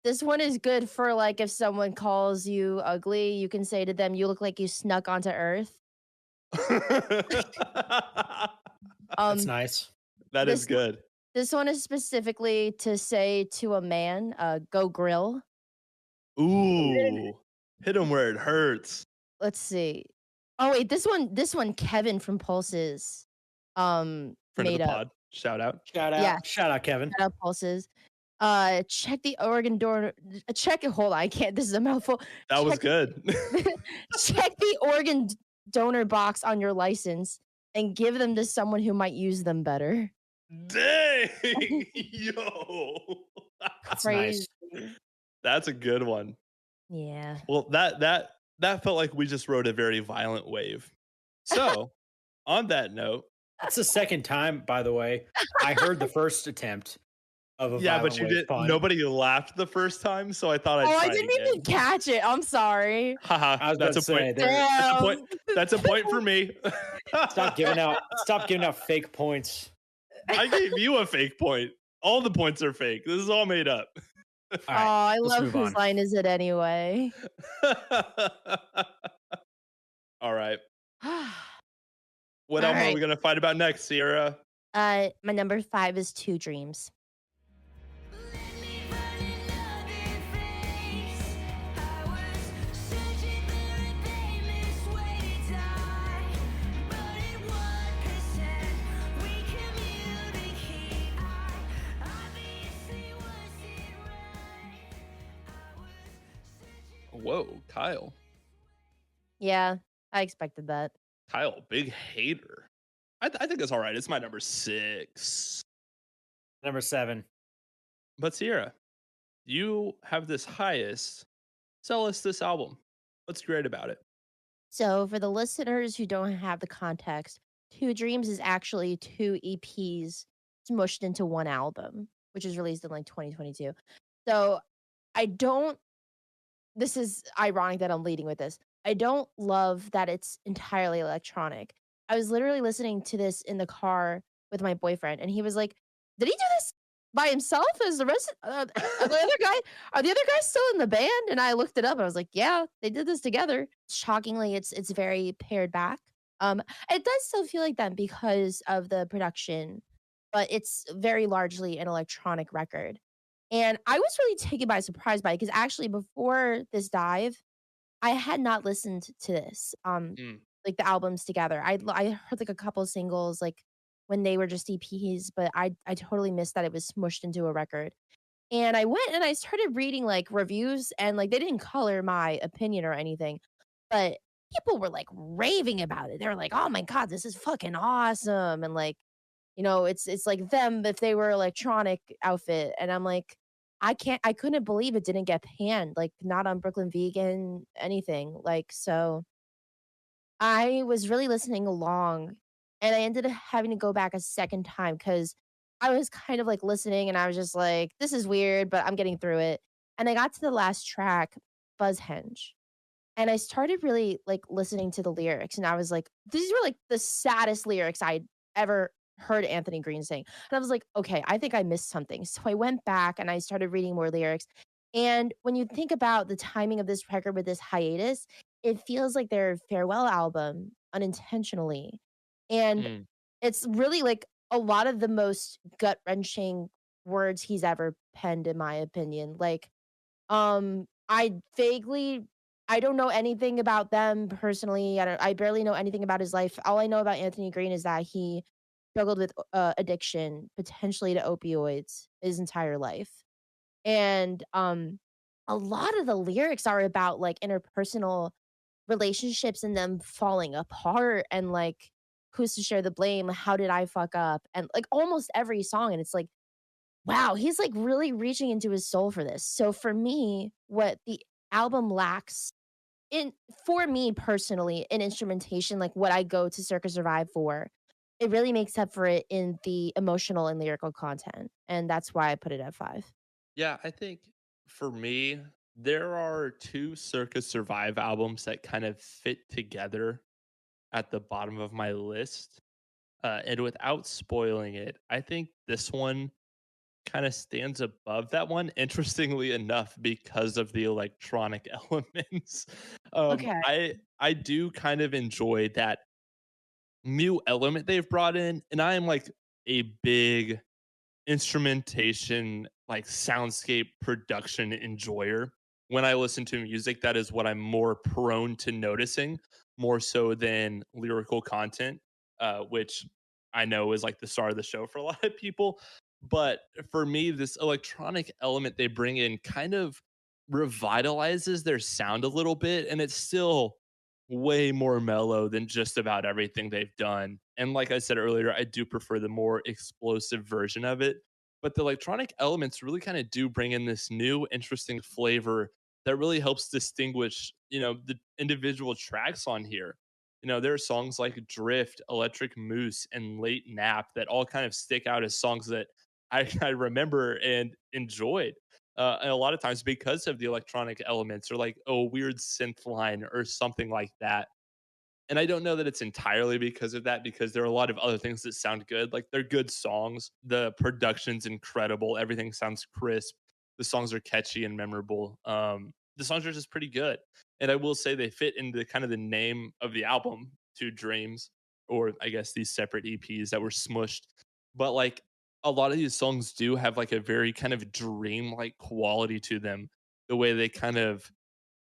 This one is good for like if someone calls you ugly, you can say to them, "You look like you snuck onto Earth." That's Um, nice. That is this one- good. this one is specifically to say to a man, "Go grill." Ooh, hit him where it hurts. Let's see. Oh wait, this one, Kevin from Pulses, Friend of made the up. pod. Shout out. Yeah, Shout out, Kevin. shout out Pulses. Check the organ donor. Check it. Hold on, I can't. This is a mouthful. That was Check good. check the organ donor box on your license and give them to someone who might use them better. Dang, yo, That's Crazy. nice. that's a good one. Yeah. Well, that felt like we just rode a very violent wave. So, on that note, That's the second time, by the way. I heard the first attempt of a yeah, violent but you wave did. pun. Nobody laughed the first time, so I thought I'd Oh, try I didn't again. even catch it. I'm sorry. Haha, I was that's a about to say, point. there- That's a Damn. point. That's a point for me. stop giving out fake points. I gave you a fake point. All the points are fake. This is all made up. All Oh, right, I let's love move whose on. line is it anyway? All right. My What All album are right. we going to fight about next, Sierra? number 5 is Two Dreams. Whoa, Kyle. Yeah, I expected that. Kyle, big hater. I think it's all right. It's my number 6. Number 7. But Sierra, you have this highest. Sell us this album. What's great about it? So, for the listeners who don't have the context, Two Dreams is actually two EPs smushed into one album, which was released in like 2022. So, I don't, this is ironic that I'm leading with this. I don't love that it's entirely electronic. I was literally listening to this in the car with my boyfriend, and he was like, "Did he do this by himself? Is the rest are the other guy are the other guys still in the band?" And I looked it up. I was like, "Yeah, they did this together." Shockingly, it's very pared back. It does still feel like that because of the production, but it's very largely an electronic record. And I was really taken by surprise by it because actually before this dive, I had not listened to this, Mm, like the albums together. I heard like a couple singles like when they were just EPs, but I totally missed that it was smushed into a record. And I went and I started reading like reviews and like they didn't color my opinion or anything, but people were like raving about it. They were like, "Oh my god, this is fucking awesome." And like it's like them if they were electronic outfit, and I'm like, I couldn't believe it didn't get panned, like, not on Brooklyn Vegan, anything, like, so I was really listening along, and I ended up having to go back a second time because I was kind of, like, listening, and I was just like, "This is weird, but I'm getting through it," and I got to the last track, Buzzhenge, and I started really, like, listening to the lyrics, and I was like, these were, like, the saddest lyrics I'd ever heard Anthony Green sing, and I was like, "Okay, I think I missed something." So I went back and I started reading more lyrics, and when you think about the timing of this record with this hiatus, it feels like their farewell album unintentionally, and mm. it's really, like, a lot of the most gut-wrenching words he's ever penned, in my opinion, like, I vaguely I don't know anything about them personally. I barely know anything about his life. All I know about Anthony Green is that he struggled with addiction, potentially to opioids, his entire life. And a lot of the lyrics are about like interpersonal relationships and them falling apart and like who's to share the blame? How did I fuck up? And like almost every song and it's like wow, he's, like, really reaching into his soul for this. So for me, what the album lacks in for me personally, in instrumentation, like, what I go to Circa Survive for, it really makes up for it in the emotional and lyrical content, and that's why I put it at 5. Yeah, I think for me, there are two Circus Survive albums that kind of fit together at the bottom of my list. And without spoiling it, I think this one kind of stands above that one, interestingly enough, because of the electronic elements. Okay. I do kind of enjoy that new element they've brought in, and I am like a big instrumentation, like soundscape production enjoyer. When I listen to music, that is what I'm more prone to noticing, more so than lyrical content, which I know is like the star of the show for a lot of people. But for me, this electronic element they bring in kind of revitalizes their sound a little bit, and it's still way more mellow than just about everything they've done. And like I said earlier, I do prefer the more explosive version of it. But the electronic elements really kind of do bring in this new interesting flavor that really helps distinguish, the individual tracks on here. There are songs like Drift, Electric Moose, and Late Nap that all kind of stick out as songs that I remember and enjoyed. And a lot of times because of the electronic elements or like a weird synth line or something like that. And I don't know that it's entirely because of that, because there are a lot of other things that sound good. Like they're good songs. The production's incredible. Everything sounds crisp. The songs are catchy and memorable. The songs are just pretty good. And I will say they fit into kind of the name of the album, Two Dreams, or I guess these separate EPs that were smushed. But like a lot of these songs do have like a very kind of dream-like quality to them. The way they kind of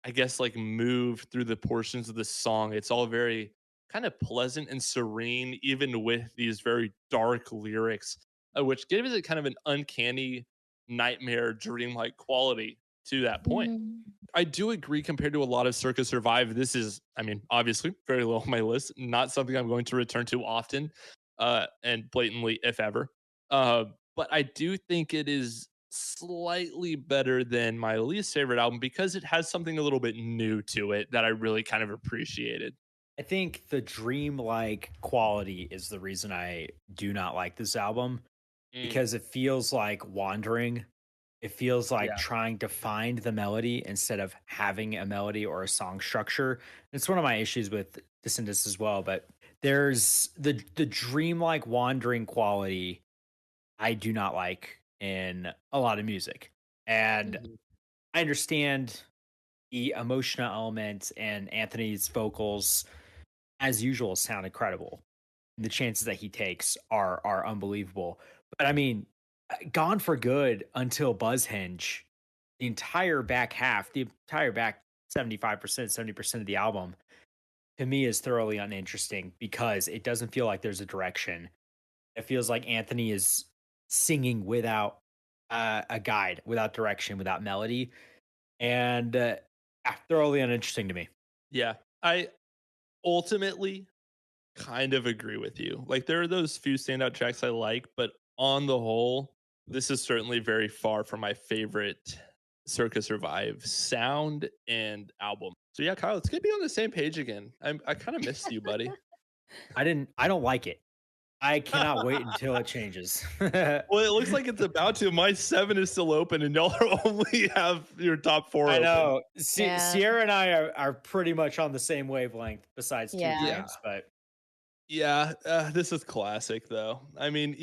I guess, like, move through the portions of the song. It's all very kind of pleasant and serene, even with these very dark lyrics, which gives it kind of an uncanny nightmare dreamlike quality to that point. Mm. I do agree compared to a lot of Circus Survive. This is, I mean, obviously very low on my list, not something I'm going to return to often, and blatantly, if ever. But I do think it is slightly better than my least favorite album because it has something a little bit new to it that I really kind of appreciated. I think the dreamlike quality is the reason I do not like this album Mm, because it feels like wandering. It feels like yeah. trying to find the melody instead of having a melody or a song structure. It's one of my issues with Descensus as well, but there's the dreamlike wandering quality I do not like in a lot of music. And Mhm. I understand the emotional element and Anthony's vocals, as usual, sound incredible. The chances that he takes are unbelievable. But I mean, Gone for Good until Buzzhenge, the entire back half, the entire back 75%, 70% of the album, to me is thoroughly uninteresting because it doesn't feel like there's a direction. It feels like Anthony is singing without a guide, without direction, without melody, and thoroughly uninteresting to me. Yeah. I ultimately kind of agree with you. Like there are those few standout tracks I like, but on the whole, this is certainly very far from my favorite Circa Survive sound and album. So yeah, Kyle, it's good to be on the same page again. I kind of missed you, buddy. I don't like it. I cannot wait until it changes. Well, it looks like it's about to. My 7 is still open, and y'all are only have your top 4 I open. know. Yeah. Sierra and I are pretty much on the same wavelength, besides two Yeah. games. But Yeah, this is classic though. I mean,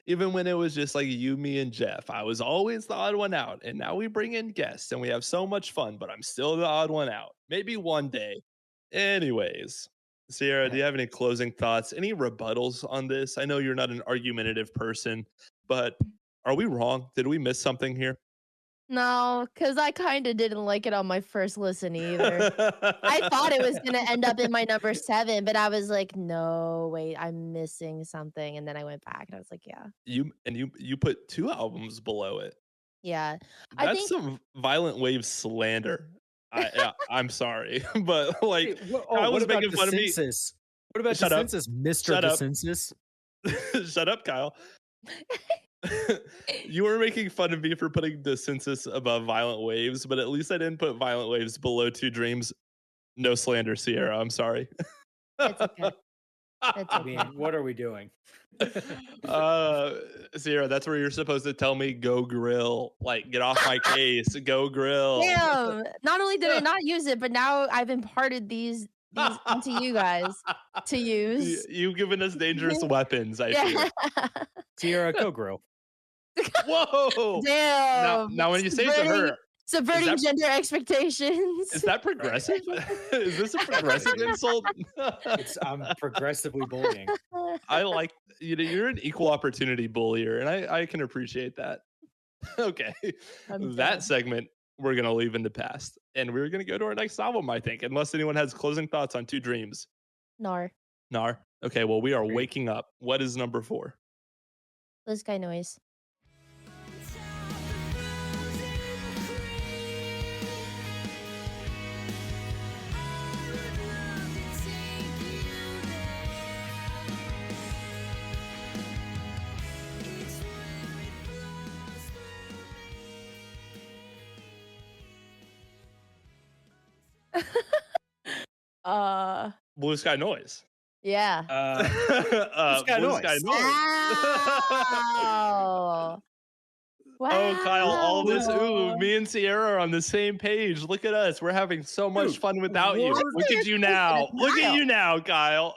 even when it was just like you, me, and Jeff, I was always the odd one out. And now we bring in guests and we have so much fun, but I'm still the odd one out. Maybe one day. Anyways, Sierra, do you have any closing thoughts? Any rebuttals on this? I know you're not an argumentative person, but are we wrong? Did we miss something here? No, because I kind of didn't like it on my first listen either. I thought it was gonna end up in my number 7, but I was like, "No, wait, I'm missing something." And then I went back and I was like, "Yeah, you put 2 albums below it. yeah." I That's think some Violent Wave slander. I'm sorry, but like I what was about making the fun of me. census? What about the Shut up. census, Mister Shut up. Descensus? Shut up, Kyle. You were making fun of me for putting the census above Violent Waves, but at least I didn't put Violent Waves below Two Dreams. No slander, Sierra. I'm sorry. it's okay. It's I okay. mean, what are we doing? uh Sierra, that's where you're supposed to tell me go grill. Like get off my case. Go grill. Damn! Not only did I not use it, but now I've imparted these onto you guys to use. You've given us dangerous weapons, I fear. Yeah. Sierra, go grill. Whoa! Damn. Now when you say it to her, Subverting that- gender expectations. is that progressive? Is this a progressive insult? I'm progressively bullying. I like you're an equal opportunity bullier, and I can appreciate that. Okay, I'm that done. segment we're gonna leave in the past, and we're gonna go to our next album. I think, unless anyone has closing thoughts on Two Dreams. Nar. Nar. Okay, well we are Agreed. waking up. What is number 4? This guy noise. uh Blue Sky Noise. yeah. Sky Blue Noise. Sky Noise. Wow. Oh, Kyle, all this. Ooh, Wow. me and Sierra are on the same page. Look at us. We're having so much Dude, fun without you. we're- Look at you now. Look at you now, Kyle.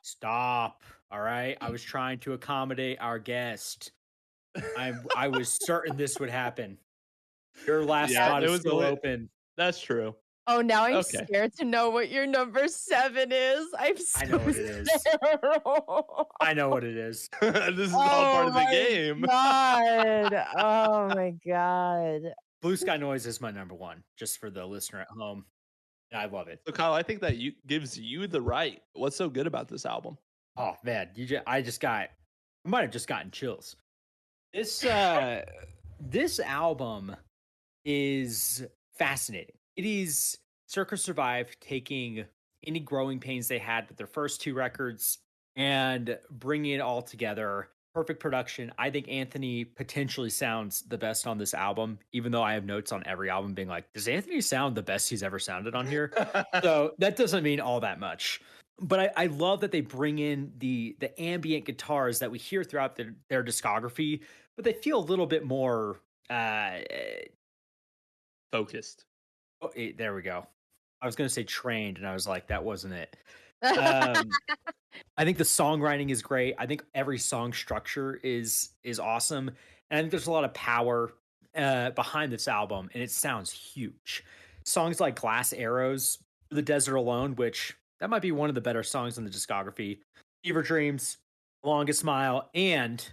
Stop. All right. I was trying to accommodate our guest. I was certain this would happen. Your last Yeah, spot it is was still the way- open. That's true. Oh, now I'm Okay. scared to know what your number 7 is. I'm so I know what it is. scared. I know what it is. This is all part of the my game. God. Oh my God. Blue Sky Noise is my number 1, just for the listener at home. And I love it. So, Kyle, I think that gives you the right. What's so good about this album? Oh man, I might have just gotten chills. This this album is fascinating. It is Circa Survive taking any growing pains they had with their first 2 records and bringing it all together perfect production. I think Anthony potentially sounds the best on this album, even though I have notes on every album being like, does Anthony sound the best he's ever sounded on here? So that doesn't mean all that much. But I love that they bring in the ambient guitars that we hear throughout their discography, but they feel a little bit more Focused. oh, there we go. I was going to say trained, and I was like, that wasn't it. Um, I think the songwriting is great. I think every song structure is awesome, and I think there's a lot of power behind this album, and it sounds huge. Songs like "Glass Arrows," "The Desert Alone," which that might be one of the better songs in the discography. "Fever Dreams," "Longest Mile," and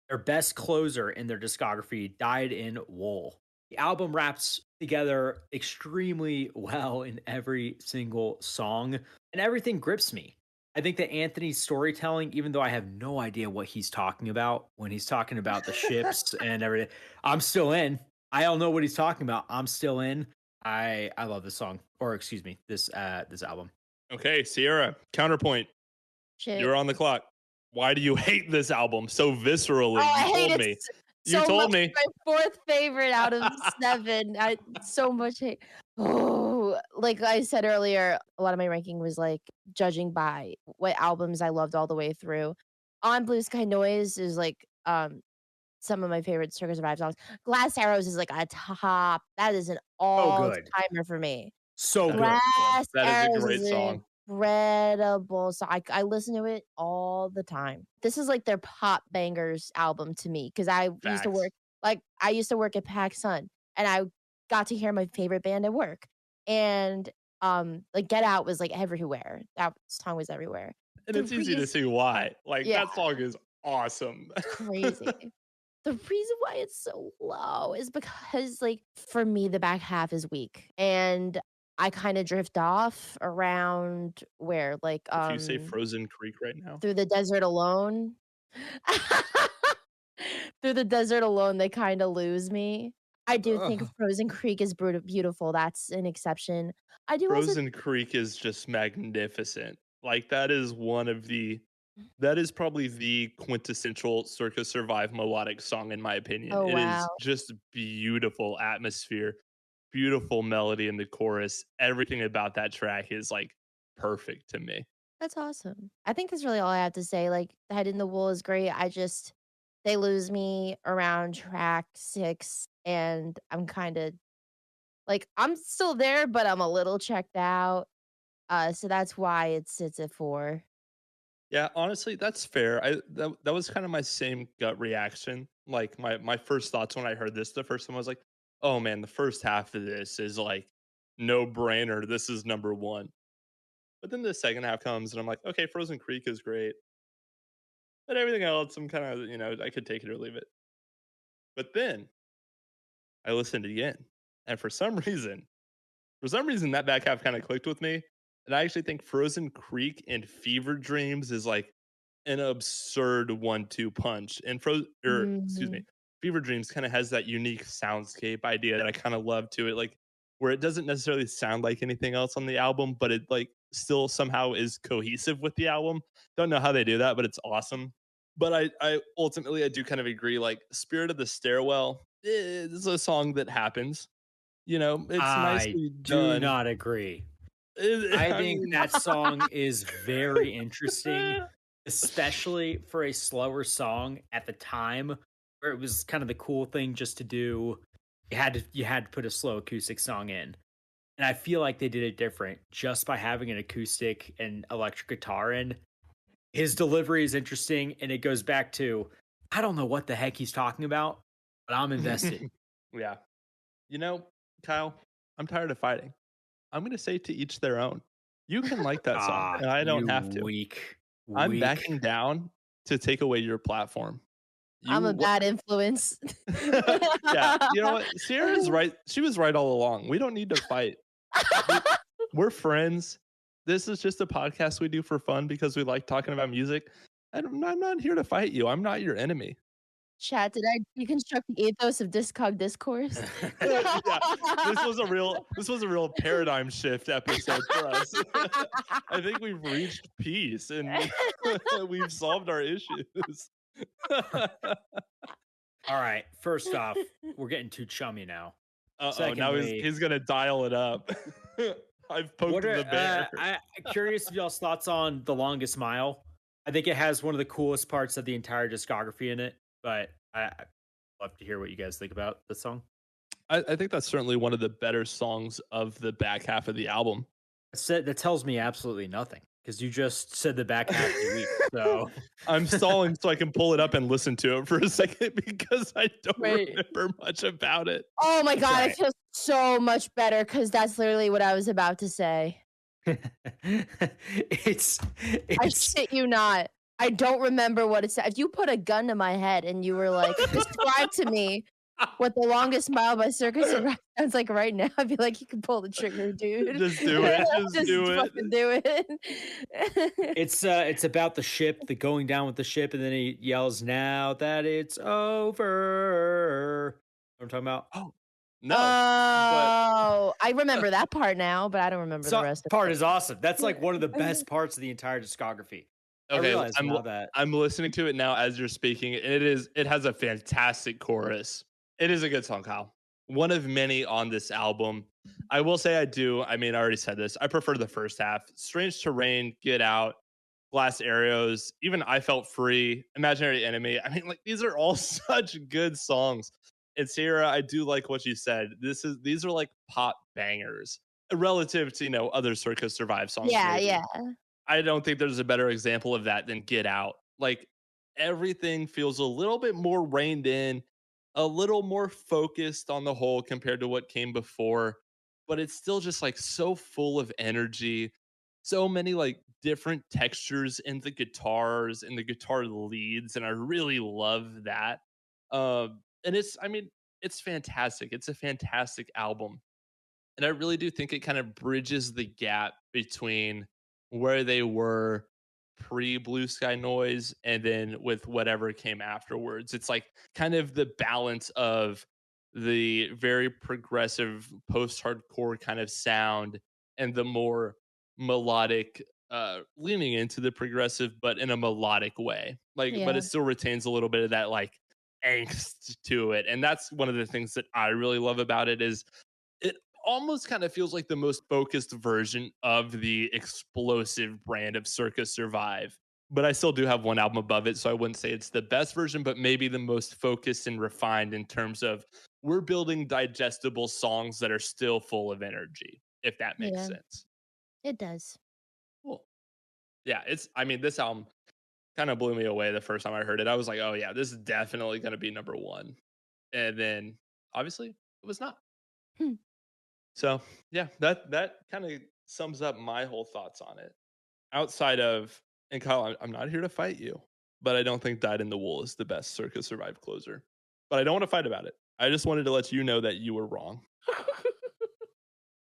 their best closer in their discography, "Dyed in Wool." The album wraps together extremely well in every single song, and everything grips me. I think that Anthony's storytelling, even though I have no idea what he's talking about when he's talking about the ships and everything, I'm still in. I don't know what he's talking about. I'm still in. I love this song, or excuse me, this album. Okay, Sierra, counterpoint. Shit. You're on the clock. Why do you hate this album so viscerally? I You hate told it me. so You told much. me. My fourth favorite out of 7. I so much hate. Oh, like I said earlier, a lot of my ranking was like judging by what albums I loved all the way through. On Blue Sky Noise is like some of my favorite Circa Survive songs. Glass Arrows is like a top. That is an all good. timer for me. So good. Glass That is a Arrows great is song. incredible. So I listen to it all the time. This is like their pop bangers album to me because I used to Facts. work at PacSun and I got to hear my favorite band at work. And like Get Out was like everywhere. That song was everywhere. And The it's easy to reason- see why. Like, Yeah. that song is awesome. Crazy. The reason why it's so low is because, like, for me, the back half is weak, and I kind of drift off around where, like, If you say Frozen Creek right now. through the desert alone. Through the desert alone, they kind of lose me. I do think Ugh. Frozen Creek is beautiful. That's an exception. I do also Frozen Creek is just magnificent. Like, that is that is probably the quintessential Circa Survive melodic song, in my opinion. Oh, It is wow. just beautiful atmosphere, beautiful melody in the chorus. Everything about that track is like perfect to me. That's awesome. I think that's really all I have to say. Like, The Head in the Wool is great. They lose me around track 6, and I'm kind of like, I'm still there, but I'm a little checked out. So that's why it sits at 4. Yeah, honestly, that's fair. That was kind of my same gut reaction. Like, my first thoughts when I heard this the first time, I was like, oh man, the first half of this is like no brainer. This is number one. But then the second half comes and I'm like, okay, Frozen Creek is great. But everything else, I'm kind of, I could take it or leave it. But then I listened again. And for some reason, that back half kind of clicked with me. And I actually think Frozen Creek and Fever Dreams is like an absurd 1-2 punch. And excuse me, Fever Dreams kind of has that unique soundscape idea that I kind of love to it, like where it doesn't necessarily sound like anything else on the album, but it like still somehow is cohesive with the album. Don't know how they do that, but it's awesome. But I ultimately I do kind of agree. Like, Spirit of the Stairwell is a song that happens. It's I nicely do done. not agree. I think that song is very interesting, especially for a slower song at the time, where it was kind of the cool thing just to do. You had to put a slow acoustic song in, and I feel like they did it different just by having an acoustic and electric guitar in. His delivery is interesting, and it goes back to, I don't know what the heck he's talking about, but I'm invested. Yeah. Kyle, I'm tired of fighting. I'm going to say to each their own. You can like that song, and I don't have to. Weak. I'm backing down to take away your platform. I'm a bad influence. Yeah, you know what? Sierra's right. She was right all along. We don't need to fight. We're friends. This is just a podcast we do for fun because we like talking about music. I'm not here to fight you. I'm not your enemy. Chat, did I deconstruct the ethos of Discog Discourse? Yeah, this was a real paradigm shift episode for us. I think we've reached peace and we've solved our issues. All right. First off, we're getting too chummy now. Uh-oh, now Secondly, he's gonna dial it up. I've poked what are the bear. I'm curious of y'all's thoughts on The Longest Mile. I think it has one of the coolest parts of the entire discography in it, but I'd love to hear what you guys think about the song. I think that's certainly one of the better songs of the back half of the album. That tells me absolutely nothing because you just said the back half of the week. So I'm stalling so I can pull it up and listen to it for a second because I don't Wait. remember much about it. Oh my God, I right. feel so much better because that's literally what I was about to say. it's I shit you not. I don't remember what it said. If you put a gun to my head and you were like, describe to me what The Longest Mile by Circa Survive sounds like right now, I'd be like, you can pull the trigger, dude. Just do it. Just do it. Fucking do it. it's about the ship, the going down with the ship, and then he yells, "Now that it's over." What I'm talking about? Oh no! Oh, I remember that part now, but I don't remember the rest of part it. is awesome. That's like one of the best parts of the entire discography. I Okay, realize now that I'm listening to it now as you're speaking, and it has a fantastic chorus. It is a good song, Kyle. One of many on this album. I will say I mean, I already said this. I prefer the first half. Strange Terrain, Get Out, Glass Arrows, even I Felt Free, Imaginary Enemy. I mean, like these are all such good songs. And Sierra, I do like what you said. These are like pop bangers relative to, other Circa Survive songs. Yeah, maybe. yeah. I don't think there's a better example of that than Get Out. Like everything feels a little bit more reined in, a little more focused on the whole compared to what came before, but it's still just like so full of energy. So many like different textures in the guitars and the guitar leads, and I really love that. And it's fantastic. It's a fantastic album. And I really do think it kind of bridges the gap between where they were pre Blue Sky Noise and then with whatever came afterwards. It's like kind of the balance of the very progressive post hardcore kind of sound and the more melodic leaning into the progressive but in a melodic way. Like but Yeah. it still retains a little bit of that like angst to it. And that's one of the things that I really love about it is it almost kind of feels like the most focused version of the explosive brand of Circa Survive. But I still do have one album above it, so I wouldn't say it's the best version, but maybe the most focused and refined in terms of we're building digestible songs that are still full of energy, if that makes Yeah. sense. It does. Cool. Yeah, this album kind of blew me away the first time I heard it. I was like, oh yeah, this is definitely going to be number one. And then obviously it was not. Hmm. So yeah, that kind of sums up my whole thoughts on it. Outside of, and Kyle, I'm not here to fight you, but I don't think Dyed in the Wool is the best Circa Survive closer. But I don't want to fight about it. I just wanted to let you know that you were wrong.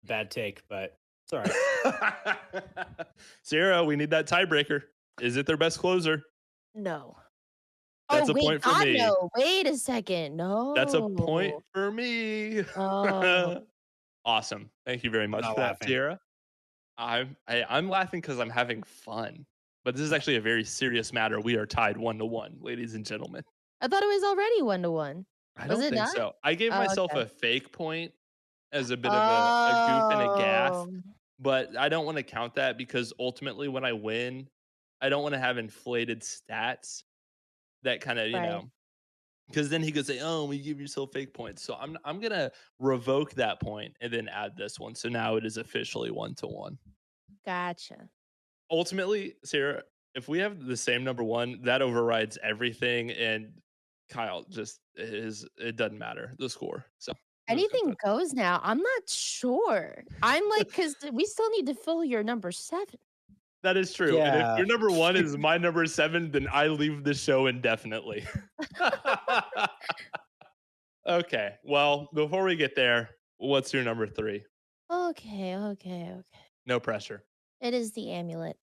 bad take, but it's all right. Sarah, we need that tiebreaker. Is it their best closer? No. That's oh, a wait, point for God, me. No. Wait a second. No. That's a point for me. Oh. Awesome. Thank you very much Not for that, laughing. Sierra. I'm laughing because I'm having fun. But this is actually a very serious matter. We are tied 1-1, ladies and gentlemen. I thought it was already 1-1. I Was don't it think not? so. I gave Oh, myself okay. a fake point as a bit of a goof and a gaff, Oh. but I don't want to count that because ultimately when I win, I don't want to have inflated stats that kind of, Right. because then he could say, "Oh, we give yourself fake points." So I'm gonna revoke that point and then add this one. So now it is officially 1-1. Gotcha. Ultimately, Sarah, if we have the same number one, that overrides everything. And Kyle just it doesn't matter the score. So Anything goes now. I'm not sure. I'm like, because we still need to fill your number 7. that is true. And if Yeah. your number one is my number 7, then I leave the show indefinitely. Okay. Well, before we get there, what's your number 3? Okay. No pressure. It is the Amulet.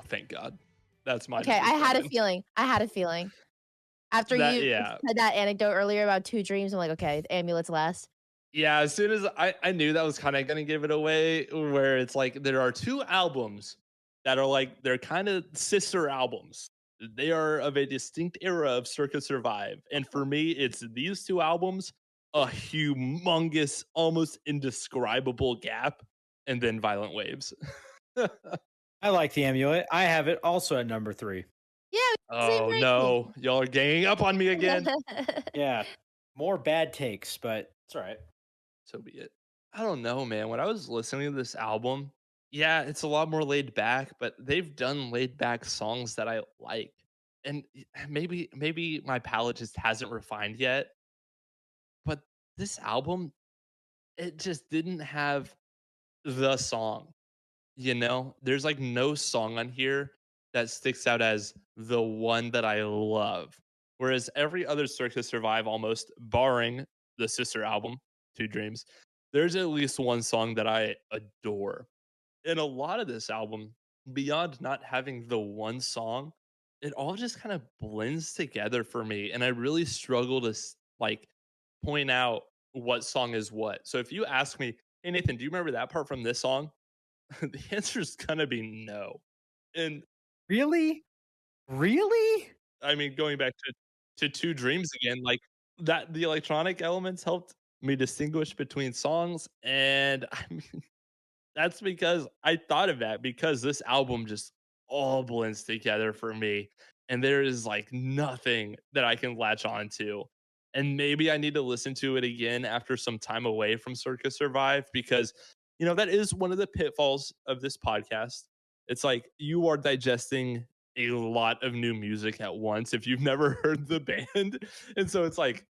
thank God. That's my Okay, I number had a 7. feeling. I had a feeling. After That you yeah. said that anecdote earlier about 2 dreams, I'm like, okay, the Amulet's last. Yeah, as soon as I knew that was kind of going to give it away, where it's like there are 2 albums that are like they're kind of sister albums. They are of a distinct era of Circa Survive. And for me, it's these 2 albums, a humongous, almost indescribable gap, and then Violent Waves. I like the Amulet. I have it also at number 3. Yeah, same Oh ranking. no, y'all are ganging up on me again. Yeah, more bad takes, but it's all right. So be it. I don't know, man. When I was listening to this album, yeah, it's a lot more laid back, but they've done laid back songs that I like. And maybe my palate just hasn't refined yet, but this album, it just didn't have the song. There's like no song on here that sticks out as the one that I love. Whereas every other Circa Survive, almost barring the sister album, Two Dreams, there's at least one song that I adore. And a lot of this album, beyond not having the one song, it all just kind of blends together for me. And I really struggle to like point out what song is what. So if you ask me, hey Nathan, do you remember that part from this song? The answer is gonna be no. And Really? Really? I mean, going back to Two Dreams again, like that the electronic elements helped me distinguish between songs. And I mean, that's because I thought of that because this album just all blends together for me. And there is like nothing that I can latch on to. And maybe I need to listen to it again after some time away from Circus Survive because, that is one of the pitfalls of this podcast. It's like you are digesting a lot of new music at once if you've never heard the band. And so it's like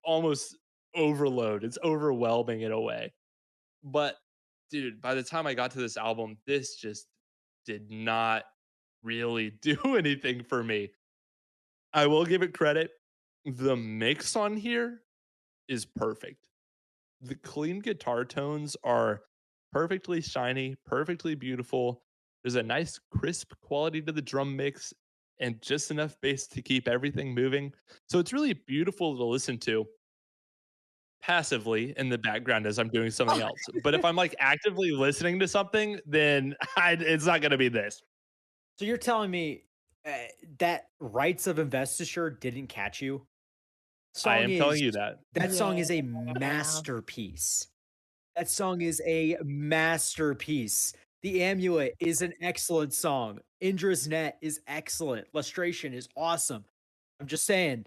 almost overload, it's overwhelming in a way. But dude, by the time I got to this album, this just did not really do anything for me. I will give it credit. The mix on here is perfect. The clean guitar tones are perfectly shiny, perfectly beautiful. There's a nice crisp quality to the drum mix and just enough bass to keep everything moving. So it's really beautiful to listen to passively in the background as I'm doing something else. But if I'm like actively listening to something, then it's not going to be this. So you're telling me that Rites of Investiture didn't catch you? I am telling you that. That song is a Yeah. masterpiece. That song is a masterpiece. The Amulet is an excellent song. Indra's Net is excellent. Lustration is awesome. I'm just saying,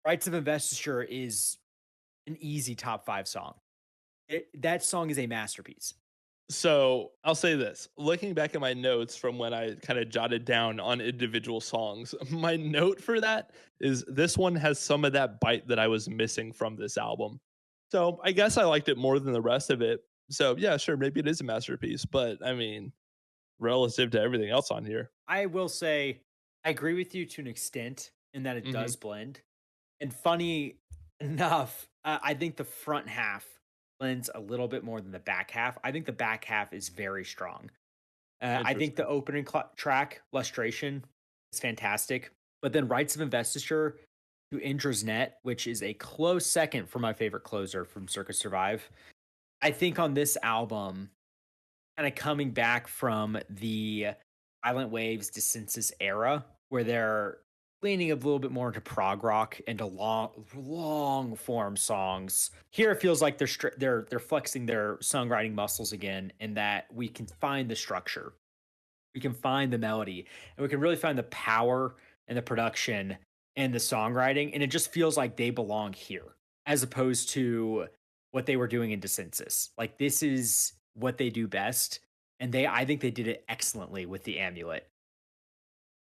Rites of Investiture is an easy top 5 song. That song is a masterpiece. So I'll say this, looking back at my notes from when I kind of jotted down on individual songs, my note for that is this one has some of that bite that I was missing from this album. So I guess I liked it more than the rest of it. So yeah, sure, maybe it is a masterpiece, but I mean, relative to everything else on here. I will say, I agree with you to an extent in that it does blend. And funny enough, I think the front half blends a little bit more than the back half. I think the back half is very strong. I think the opening track, Lustration, is fantastic. But then Rites of Investiture to Indra's Net, which is a close second for my favorite closer from Circa Survive. I think on this album, kind of coming back from the Violent Waves Descensus era, where they're leaning a little bit more into prog rock and to long form songs. Here it feels like they're flexing their songwriting muscles again, in that we can find the structure, we can find the melody, and we can really find the power and the production and the songwriting, and it just feels like they belong here as opposed to what they were doing in Descensus. Like, this is what they do best, and I think they did it excellently with the Amulet,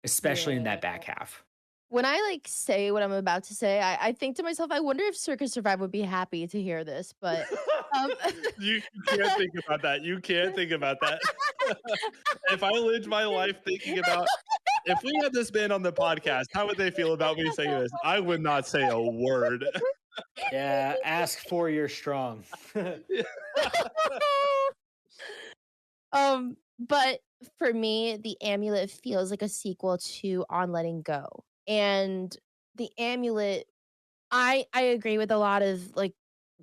especially in that back half. When I say what I'm about to say, I think to myself, I wonder if Circa Survive would be happy to hear this, but you can't think about that. You can't think about that. If I lived my life thinking about if we had this band on the podcast, how would they feel about me saying this? I would not say a word. Yeah, ask 4 years strong. But for me, the Amulet feels like a sequel to On Letting Go. And the Amulet, I agree with a lot of, like,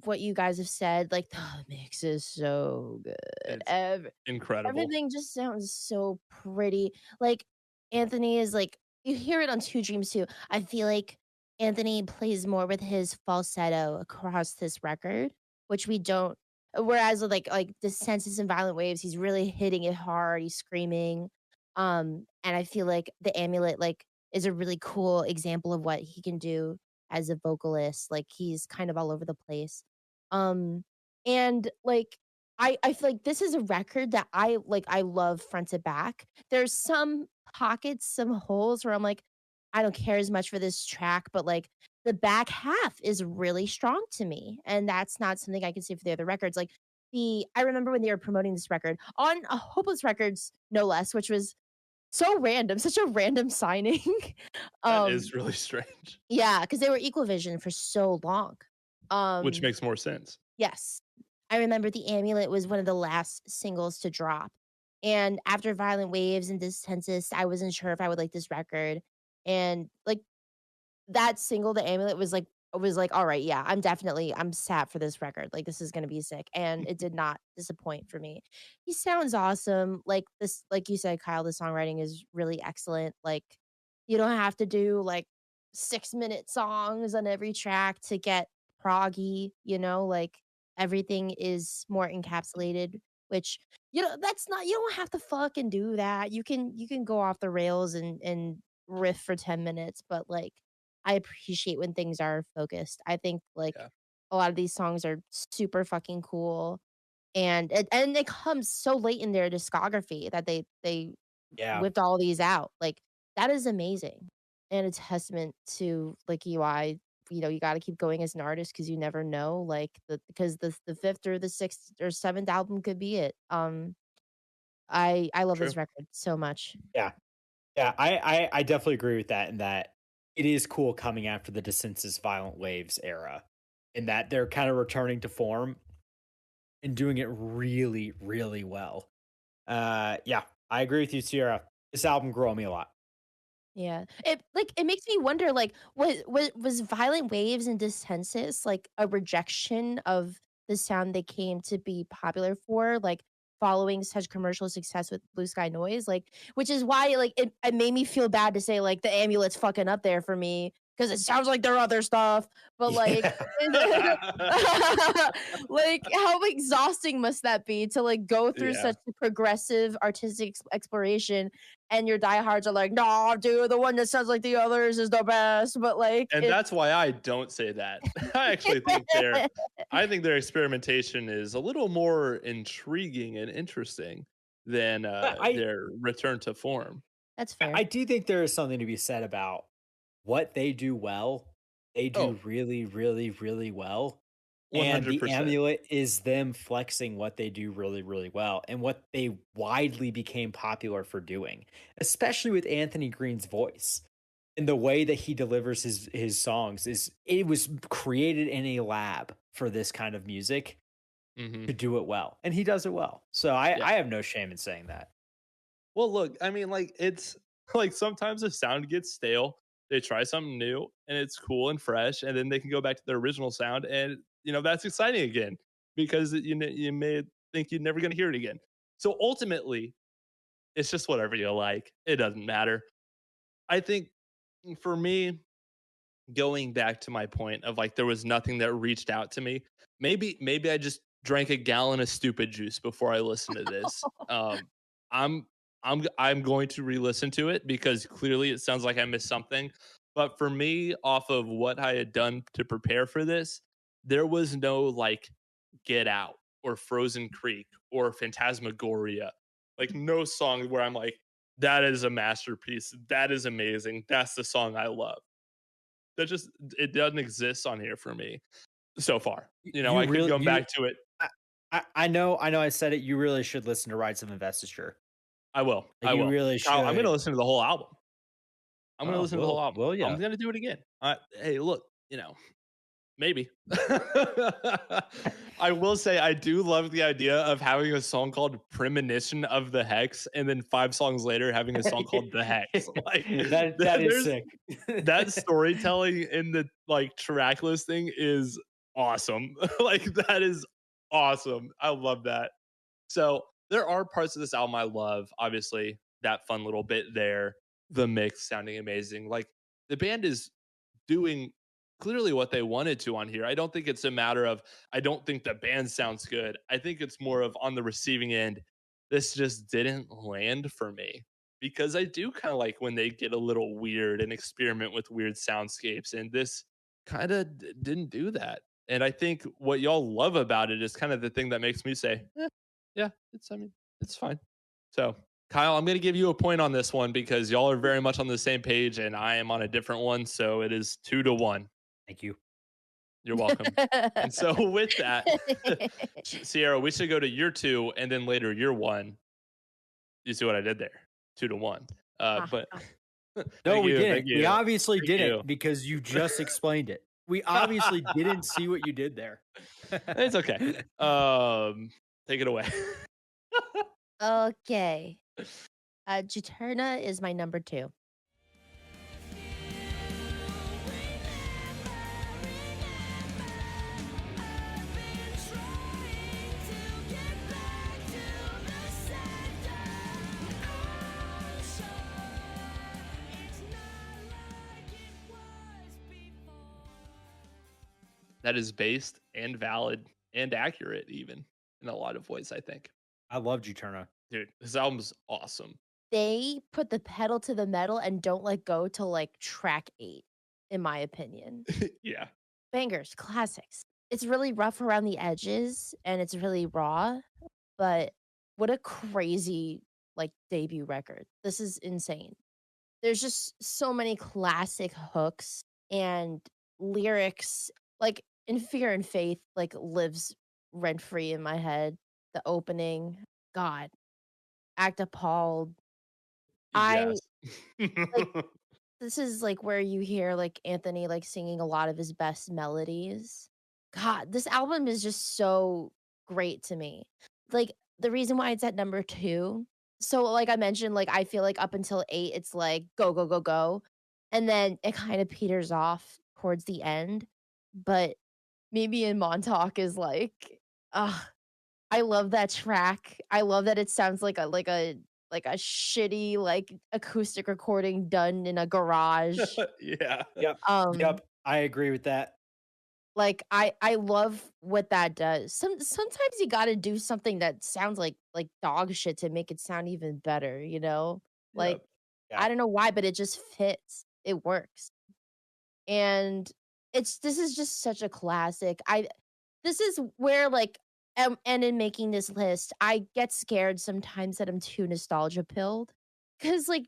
what you guys have said, like, the mix is so good. It's incredible. Everything just sounds so pretty. Like, Anthony is like you hear it on Two Dreams too. I feel like Anthony plays more with his falsetto across this record, which we don't whereas with like Descensus and Violent Waves, he's really hitting it hard, he's screaming. And I feel like the Amulet, like, is a really cool example of what he can do as a vocalist. Like, he's kind of all over the place. Um, and, like, I feel like this is a record that I love front to back. There's some pockets, some holes where I'm like, I don't care as much for this track, but, like, the back half is really strong to me, and that's not something I can say for the other records. Like, the I remember when they were promoting this record on, Hopeless Records, no less, which was so random, such a random signing. That Um, is really strange, yeah, because they were Equal Vision for so long. which Um makes more sense. Yes. I remember The Amulet was one of the last singles to drop, and after Violent Waves and Descensus, I wasn't sure if I would like this record, and, like, that single, The Amulet, was like, "Alright, yeah, I'm sat for this record, like, this is gonna be sick," and it did not disappoint for me. He sounds awesome, like you said, Kyle, the songwriting is really excellent, like, you don't have to do, like, 6-minute songs on every track to get proggy, like, everything is more encapsulated, which, that's not you don't have to fucking do that. You can go off the rails and riff for 10 minutes, but, like, I appreciate when things are focused. I think, like, Yeah, a lot of these songs are super fucking cool, and it comes so late in their discography that they Yeah. whipped all these out. Like, that is amazing, and a testament to, like, UI. You gotta keep going as an artist because you never know, like, because the 5th or the 6th or 7th album could be it. I love true. this record so much. Yeah. Yeah, I definitely agree with that in that it is cool coming after the Dissensus Violent Waves era, in that they're kind of returning to form and doing it really, really well. Yeah, I agree with you, Sierra. This album grew on me a lot. Yeah. It makes me wonder, like, was Violent Waves and Dissensus, like, a rejection of the sound they came to be popular for, like, following such commercial success with Blue Sky Noise? Like, which is why, like, it made me feel bad to say, like, the Amulet's fucking up there for me because it sounds like their other stuff, but, like, Yeah. like, how exhausting must that be to, like, go through Yeah. such a progressive artistic exploration and your diehards are like, "Nah, dude, the one that sounds like the others is the best," but, like, And it's that's why I don't say that. I actually think their experimentation is a little more intriguing and interesting than, I their return to form. That's I fair. do think there is something to be said about what they do well. They do Oh, really, really, really well. And the 100%. Amulet is them flexing what they do really, really well and what they widely became popular for doing, especially with Anthony Green's voice. And the way that he delivers his songs is it was created in a lab for this kind of music Mhm. to do it well. And he does it well. So Yeah. I have no shame in saying that. Well, look, I mean, like, it's like sometimes the sound gets stale. They try something new and it's cool and fresh, and then they can go back to their original sound, and that's exciting again because you may think you're never going to hear it again. So ultimately, it's just whatever you like. It doesn't matter. I think for me, going back to my point of like there was nothing that reached out to me. Maybe I just drank a gallon of stupid juice before I listened to this. I'm I'm going to re-listen to it because clearly it sounds like I missed something. But for me, off of what I had done to prepare for this, there was no like Get Out or Frozen Creek or Phantasmagoria. Like no song where I'm like, that is a masterpiece. That is amazing. That's the song I love. That just it doesn't exist on here for me so far. You I could really go you back to it. I, I know I said it. You really should listen to Rites of Investiture. I will. Like I you will. really Kyle, I'm gonna should. listen to the whole album. I'm gonna Oh, listen to the whole album. will I'm ya? gonna do it again. Hey, look, Maybe. I will say I do love the idea of having a song called Premonition of the Hex, and then 5 songs later having a song called The Hex. Like That is there's sick. that storytelling in the like track listing is awesome. Like that is awesome. I love that. So there are parts of this album I love. Obviously, that fun little bit there, the mix sounding amazing. Like the band is doing clearly what they wanted to on here. I don't think it's a matter of I don't think the band sounds good. I think it's more of on the receiving end, this just didn't land for me because I do kind of like when they get a little weird and experiment with weird soundscapes, and this kind of didn't do that. And I think what y'all love about it is kind of the thing that makes me say, yeah, I mean, it's fine. So Kyle, I'm going to give you a point on this one because y'all are very much on the same page and I am on a different one. So it is 2-1. Thank you. You're welcome. And so with that, Sierra, we should go to your 2 and then later your 1. You see what I did there? 2-1. But no, we didn't. you. We obviously Thank didn't you. because you just explained it. We obviously didn't see what you did there. It's okay. Take it away. Okay. Juturna is my number 2. That is based and valid and accurate even in a lot of ways, I think. I love Juturna. Dude, this album's awesome. They put the pedal to the metal and don't let go till like track 8, in my opinion. Yeah. Bangers, classics. It's really rough around the edges and it's really raw, but what a crazy like debut record. This is insane. There's just so many classic hooks and lyrics. Like in Fear and Faith, like lives rent free in my head. The opening, God, act appalled. I like Yes. this is like where you hear like Anthony like singing a lot of his best melodies. God, this album is just so great to me. Like the reason why it's at number 2. So like I mentioned, like I feel like up until 8, it's like go, go, go, go. And then it kind of peters off towards the end. But maybe in Montauk is like, I love that track. I love that it sounds like a shitty like acoustic recording done in a garage. Yeah. Yep. Um Yep. I agree with that. like I love what that does. Sometimes you got to do something that sounds like dog shit to make it sound even better, you know? Like Yep. Yeah. I don't know why, but it just fits. It works. And this is just such a classic. This is where like and in making this list, I get scared sometimes that I'm too nostalgia pilled cuz like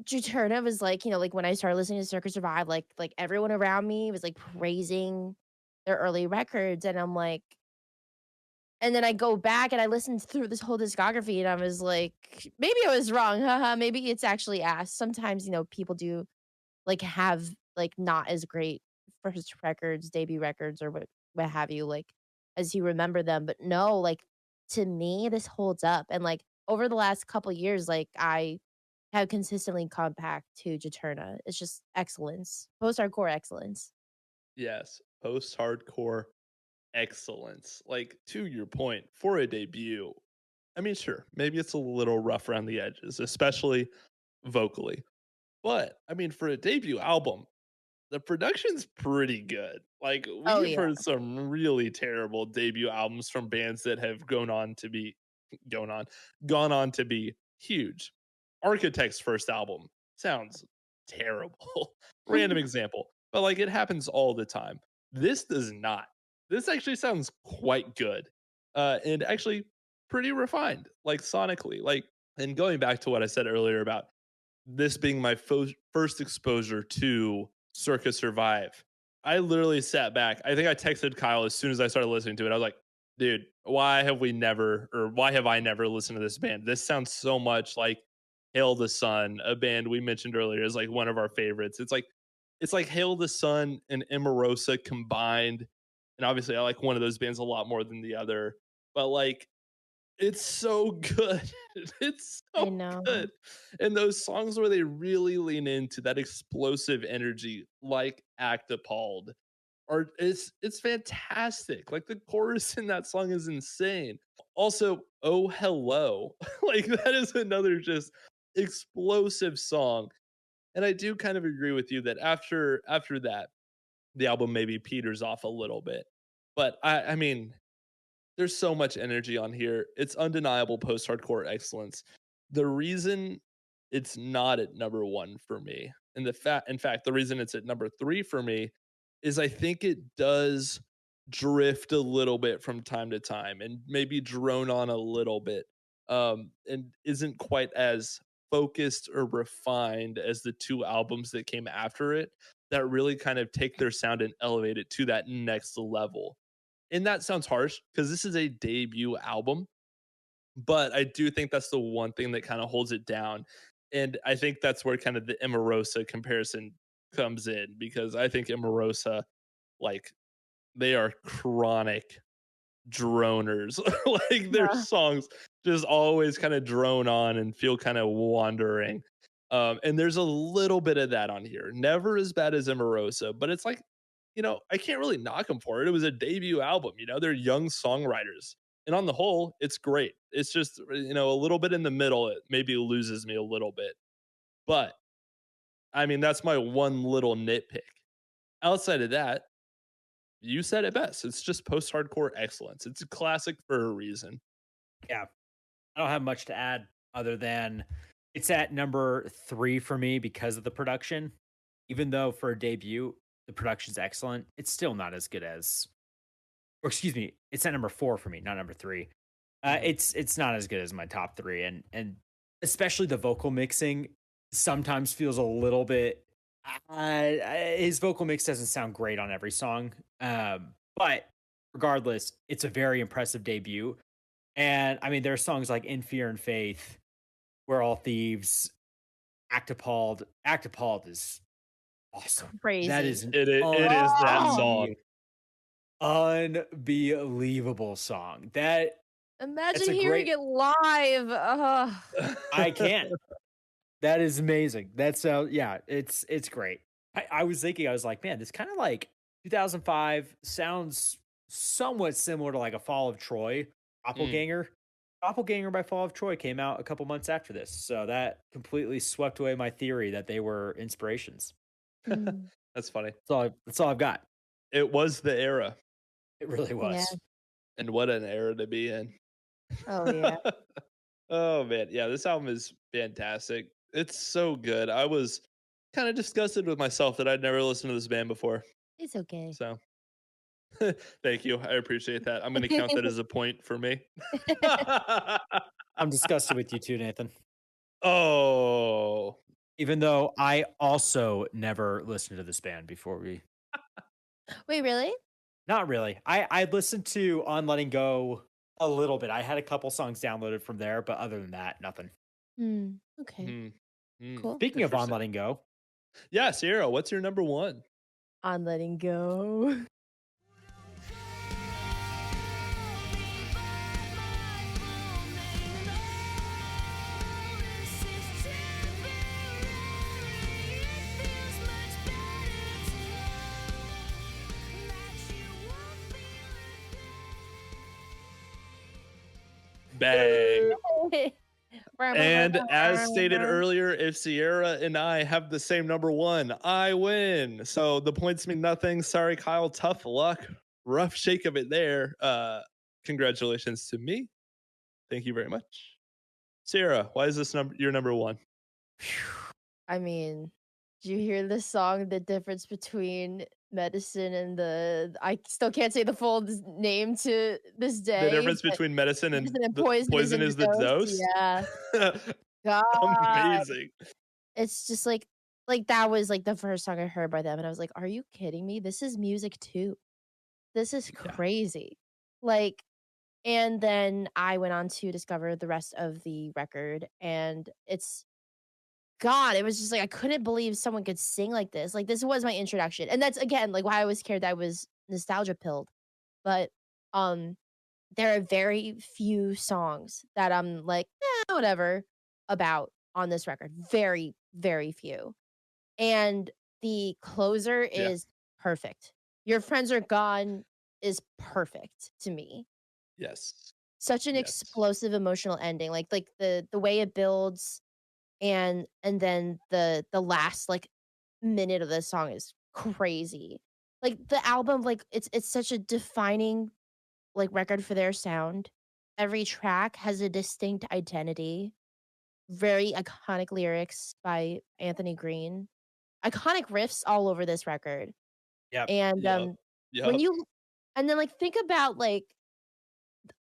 Juturna was like, like when I started listening to Circa Survive, like everyone around me was like praising their early records and I'm like and then I go back and I listened through this whole discography and I was like maybe I was wrong. Haha, maybe it's actually ass. Sometimes, people do like have like not as great first records, debut records, or what have you, like as you remember them. But no, like to me, this holds up. And like over the last couple years, like I have consistently come back to Juturna. It's just excellence, post hardcore excellence. Yes. Post hardcore excellence. Like to your point, for a debut, I mean, sure, maybe it's a little rough around the edges, especially vocally. But I mean, for a debut album, the production's pretty good. Like Oh we've yeah. heard some really terrible debut albums from bands that have gone on to be huge. Architect's first album sounds terrible. Random example, but like it happens all the time. This does not. This actually sounds quite good, and actually pretty refined, like sonically. Like, and going back to what I said earlier about this being my first exposure to Circa Survive, I literally sat back. I think I texted Kyle as soon as I started listening to it. I was like, dude, why have I never listened to this band? This sounds so much like Hail the Sun, a band we mentioned earlier is like one of our favorites. It's like it's like Hail the Sun and Emarosa combined. And obviously I like one of those bands a lot more than the other. But like it's so good. It's I so know. good. And those songs where they really lean into that explosive energy, like Act Appalled, or it's fantastic. Like the chorus in that song is insane. Also, Oh Hello. Like that is another just explosive song. And I do kind of agree with you that after that, the album maybe peters off a little bit. But I mean, there's so much energy on here. It's undeniable post-hardcore excellence. The reason it's not at number 1 for me, and in fact, the reason it's at number 3 for me is I think it does drift a little bit from time to time and maybe drone on a little bit. And isn't quite as focused or refined as the 2 albums that came after it that really kind of take their sound and elevate it to that next level. And that sounds harsh because this is a debut album, but I do think that's the one thing that kind of holds it down. And I think that's where kind of the Emarosa comparison comes in because I think Emarosa, like, they are chronic droners. Like their Yeah. songs just always kind of drone on and feel kind of wandering. And there's a little bit of that on here. Never as bad as Emarosa, but it's like, I can't really knock them for it. It was a debut album. They're young songwriters. And on the whole, it's great. It's just, a little bit in the middle, it maybe loses me a little bit. But I mean, that's my one little nitpick. Outside of that, you said it best. It's just post-hardcore excellence. It's a classic for a reason. Yeah. I don't have much to add other than it's at number 3 for me because of the production. Even though for a debut, the production's excellent, it's still not as good as, or excuse me, it's at number 4 for me, not number 3. It's not as good as my top 3, and especially the vocal mixing sometimes feels a little bit. His vocal mix doesn't sound great on every song, but regardless, it's a very impressive debut. And I mean, there are songs like "In Fear and Faith," "We're All Thieves," "Act Appalled." "Act Appalled" is awesome. Crazy. That is an It is that Oh! song. unbelievable song. That's Imagine a hearing great. it live. I can't. That is amazing. That's yeah, it's great. I was thinking, I was like, man, this kind of like 2005 sounds somewhat similar to like a Fall of Troy. Doppelganger. Doppelganger by Fall of Troy came out a couple months after this. So that completely swept away my theory that they were inspirations. Mm, That's funny. That's all I've got. It was the era. It really was. yeah. And what an era to be in. Oh yeah. Oh man, yeah, this album is fantastic. It's so good. I was kind of disgusted with myself that I'd never listened to this band before. It's okay. So thank you. I appreciate that. I'm going to count that as a point for me. I'm disgusted with you too, Nathan. Oh, Even though I also never listened to this band before we. Wait, really? Not really. I listened to On Letting Go a little bit. I had a couple songs downloaded from there, but other than that, nothing. Okay. Cool. Speaking of On Interesting. Letting Go, Yeah, Sierra, what's your number 1? On letting go. Bang. And as stated earlier, if Sierra and I have the same number 1, I win. So the points mean nothing. Sorry, Kyle. Tough luck. Rough shake of it there. Congratulations to me. Thank you very much. Sierra, why is this your number 1? I mean, do you hear this song? The difference between medicine and I still can't say the full name to this day. The difference between medicine and poison is the dose. Yeah. God. Amazing. It's just like that was like the first song I heard by them, and I was like, "Are you kidding me? This is music too. This is crazy." Like, and then I went on to discover the rest of the record, and it's god, it was just like I couldn't believe someone could sing like this. Like this was my introduction. And that's again like why I was scared that I was nostalgia pilled. But um there are very few songs that I'm like, whatever about on this record. Very, very few. And the closer Yeah. is perfect. Your Friends Are Gone is perfect to me. Yes. Such an Yes. explosive emotional ending. Like the way it builds and then the last like minute of this song is crazy. Like the album, like it's such a defining like record for their sound. Every track has a distinct identity. Very iconic lyrics by Anthony Green. Iconic riffs all over this record. Yep. And Yep. when Yep. you and then like think about like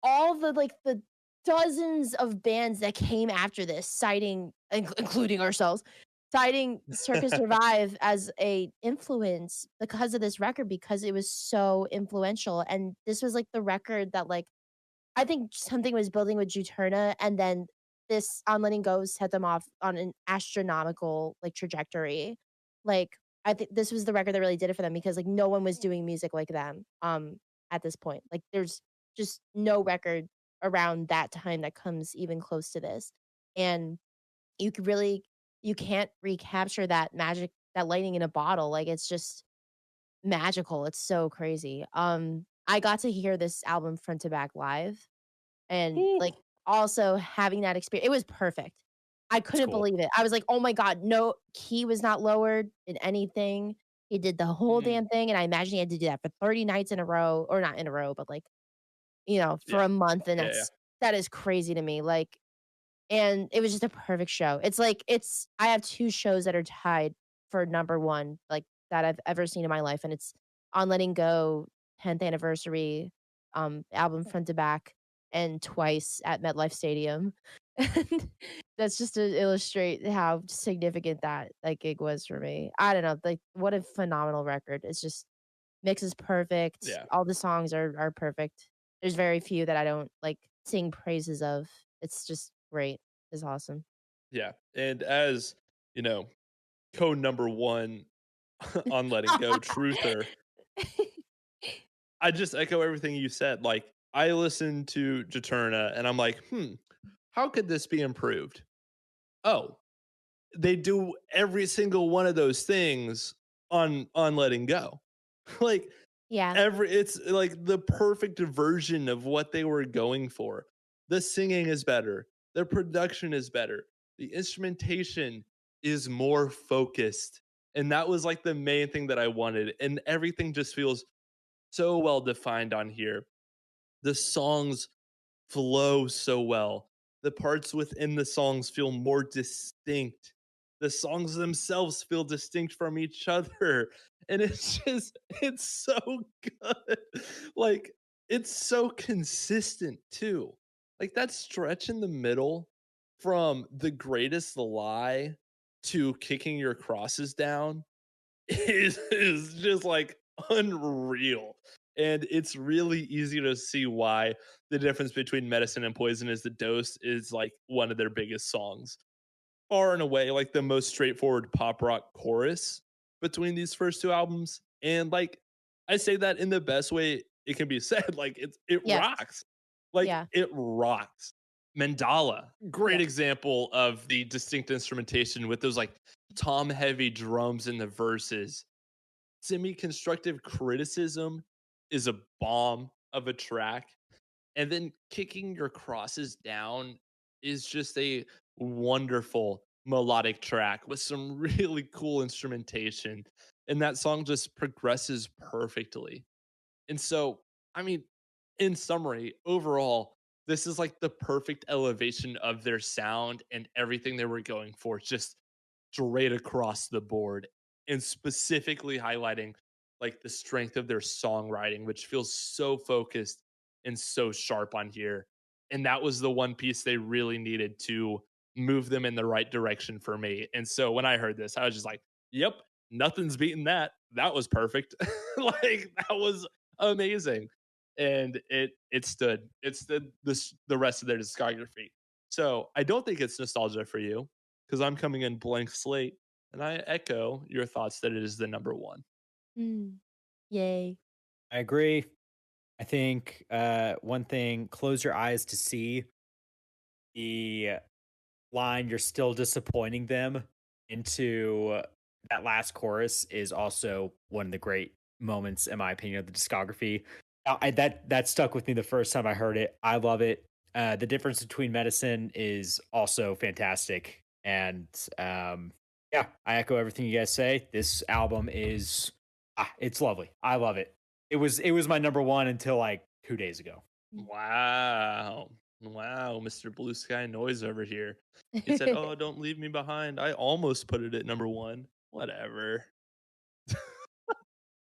all the dozens of bands that came after this, citing including ourselves, citing Circa Survive as a influence because of this record because it was so influential. And this was like the record that like I think something was building with Juturna, and then this On Letting Go set them off on an astronomical like trajectory. Like I think this was the record that really did it for them because like no one was doing music like them at this point. Like there's just no record around that time that comes even close to this. And you could really you can't recapture that magic, that lightning in a bottle. Like it's just magical. It's so crazy. I got to hear this album front to back live and, Ooh, like, also having that experience, it was perfect. I That's couldn't cool. believe it. I was like, "Oh my god, no key was not lowered in anything." He did the whole mm, damn thing, and I imagine he had to do that for 30 nights in a row, or not in a row, but, like, for yeah. a month, and Yeah. Yeah. that is crazy to me, like and it was just a perfect show. It's like I have 2 shows that are tied for number 1, like, that I've ever seen in my life, and it's On Letting Go 10th anniversary, album front to back, and twice at MetLife Stadium. And that's just to illustrate how significant that gig was for me. I don't know, like, what a phenomenal record. It's just mix is perfect, Yeah. all the songs are perfect. There's very few that I don't, like, sing praises of. It's just great. It's awesome. Yeah. And as, you know, code number one on letting go, truther, I just echo everything you said. Like, I listened to Juturna and I'm like, how could this be improved? Oh, they do every single one of those things on letting go. Like Yeah, it's like the perfect version of what they were going for. The singing is better, the production is better, the instrumentation is more focused. And that was like the main thing that I wanted. And everything just feels so well defined on here. The songs flow so well. The parts within the songs feel more distinct. The songs themselves feel distinct from each other. And it's just, it's so good. Like, it's so consistent too. Like, that stretch in the middle from The Greatest Lie to Kicking Your Crosses Down is just like unreal. And it's really easy to see why the difference between Medicine and Poison is the dose is like one of their biggest songs. Far and away, like the most straightforward pop rock chorus between these first two albums. And like I say that in the best way it can be said. Like it yes, rocks. Like yeah, it rocks. Mandala, great yeah, example of the distinct instrumentation with those like tom heavy drums in the verses. Semi-constructive criticism is a bomb of a track, and then Kicking Your Crosses Down is just a wonderful melodic track with some really cool instrumentation, and that song just progresses perfectly. And so, I mean, in summary, overall, this is like the perfect elevation of their sound and everything they were going for, just straight across the board, and specifically highlighting like the strength of their songwriting, which feels so focused and so sharp on here. And that was the one piece they really needed to move them in the right direction for me. And so when I heard this, I was just like, yep, nothing's beating that. That was perfect. Like that was amazing. And it stood the rest of their discography. So I don't think it's nostalgia for you because I'm coming in blank slate, and I echo your thoughts that it is the number one. Yay. I agree. I think one thing, close your eyes to see the line, you're still disappointing them, into that last chorus is also one of the great moments, in my opinion, of the discography. That stuck with me the first time I heard it. I love it. The difference between medicine is also fantastic. And yeah, I echo everything you guys say. This album is it's lovely. I love it. It was my number one until like 2 days ago. Wow. Wow, Mr. Blue Sky Noise over here. He said, "Oh, don't leave me behind." I almost put it at number one. Whatever.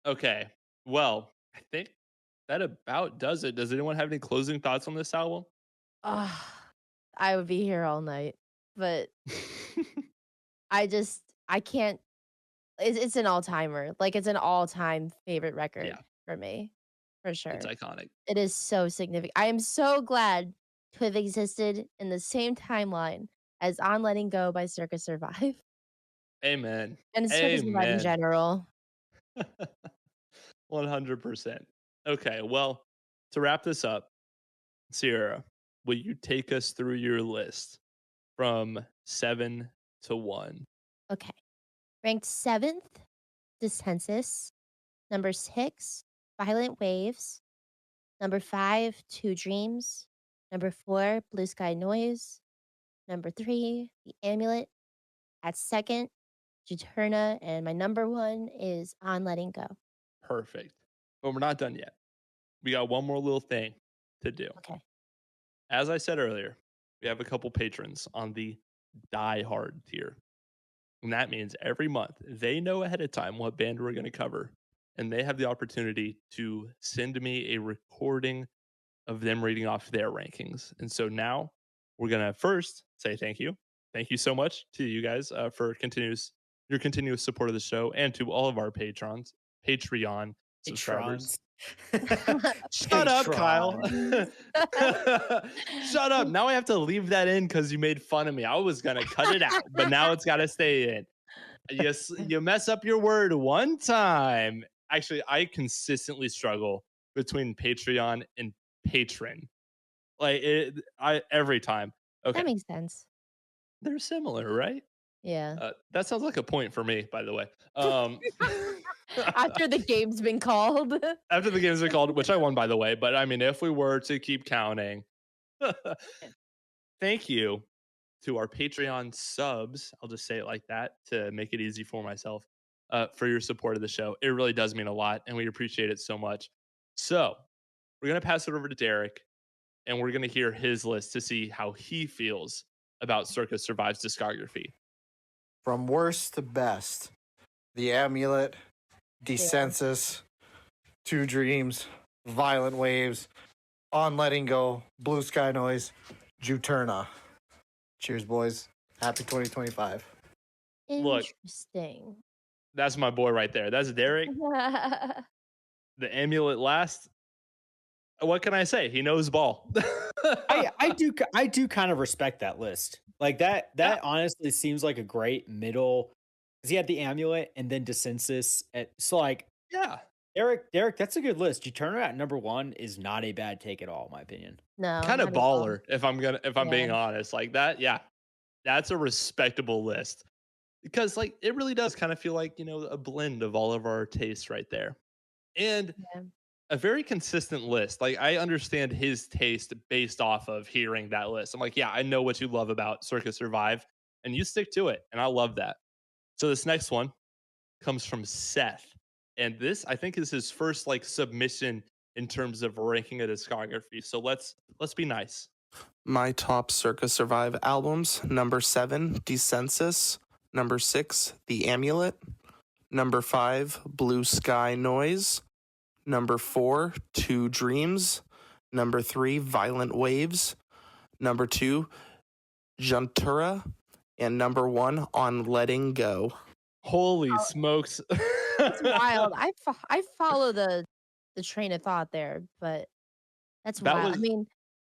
Okay. Well, I think that about does it. Does anyone have any closing thoughts on this album? I would be here all night, but I can't. It's an all timer. Like, it's an all time favorite record Yeah, for me, for it's sure. iconic. It is so significant. I am so glad to have existed in the same timeline as On Letting Go by Circa Survive Amen. and Circa Survive in Amen. general. 100%. Okay, well, to wrap this up, Sierra, will you take us through your list from 7 to 1? Okay. Ranked 7th, Descensus. Number 6, Violent Waves. Number 5, Two Dreams. Number 4, Blue Sky Noise. Number 3, The Amulet. At second, Juturna. And my number 1 is On Letting Go. Perfect. But we're not done yet. We got one more little thing to do. Okay. As I said earlier, we have a couple patrons on the Die Hard tier. And that means every month they know ahead of time what band we're going to cover. And they have the opportunity to send me a recording of them reading off their rankings. And so now we're going to first say thank you. Thank you so much to you guys for your continuous support of the show, and to all of our Patreon subscribers. Shut up, Kyle. Shut up. Now I have to leave that in because you made fun of me. I was going to cut it out, but now it's got to stay in. Yes, you mess up your word one time. Actually, I consistently struggle between Patreon and patron. Like every time. Okay. That makes sense. They're similar, right? Yeah. That sounds like a point for me, by the way. After the game's been called. After the game's been called, which I won, by the way. But I mean, if we were to keep counting, thank you to our Patreon subs. I'll just say it like that to make it easy for myself, for your support of the show. It really does mean a lot, and we appreciate it so much. So we're going to pass it over to Derek, and we're going to hear his list to see how he feels about Circa Survive's discography. From worst to best, The Amulet, Descensus, Two Dreams, Violent Waves, On Letting Go, Blue Sky Noise, Juturna. Cheers, boys. Happy 2025. Look. Interesting. That's my boy right there. That's Derek. The Amulet last. What can I say? He knows ball. I do kind of respect that list. Like that honestly seems like a great middle, because he had the Amulet and then Descensus. So like, yeah, Derek, that's a good list. Juturna at number 1 is not a bad take at all, in my opinion. No, kind of not at all. baller. If I'm being honest, like that, yeah, that's a respectable list, because like it really does kind of feel like, you know, a blend of all of our tastes right there, and a very consistent list. Like I understand his taste based off of hearing that list. I'm like, yeah, I know what you love about Circa Survive, and you stick to it, and I love that. So this next one comes from Seth, and this I think is his first like submission in terms of ranking a discography. So let's be nice. My top Circa Survive albums: number 7, Descensus; number 6, The Amulet; number 5, Blue Sky Noise; number 4, Two Dreams; number 3, Violent Waves; number 2, Juturna; and number 1, On Letting Go. Holy smokes. That's wild. I follow the train of thought there, but that's wild. I mean,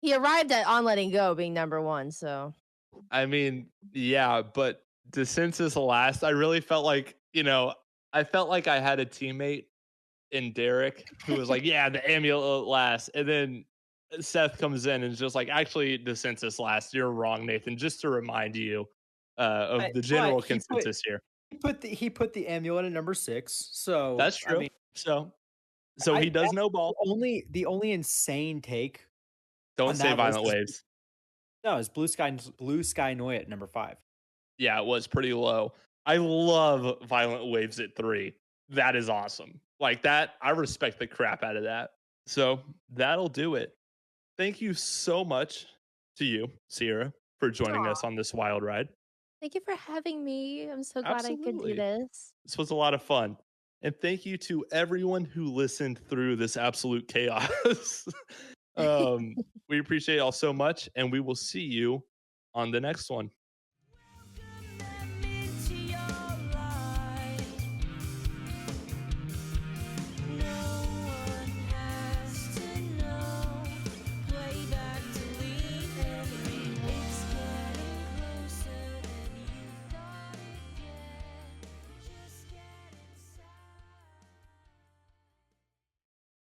he arrived at On Letting Go being number 1, so I mean, yeah, but Descensus last, I really felt like, I felt like I had a teammate in Derek who was like, yeah, the Amulet last. And then Seth comes in and is just like, actually, Descensus last. You're wrong, Nathan. Just to remind you of the general consensus here. He put the amulet at number 6. So That's true. I mean, so he does know ball. the only insane take. Don't on say that Violent list Waves. No, it's Blue Sky Noi at number 5. Yeah, it was pretty low. I love Violent Waves at 3. That is awesome. Like that, I respect the crap out of that. So that'll do it. Thank you so much to you, Sierra, for joining us on this wild ride. Thank you for having me. I'm so glad I could Absolutely. do this. This was a lot of fun. And thank you to everyone who listened through this absolute chaos. We appreciate y'all so much, and we will see you on the next one.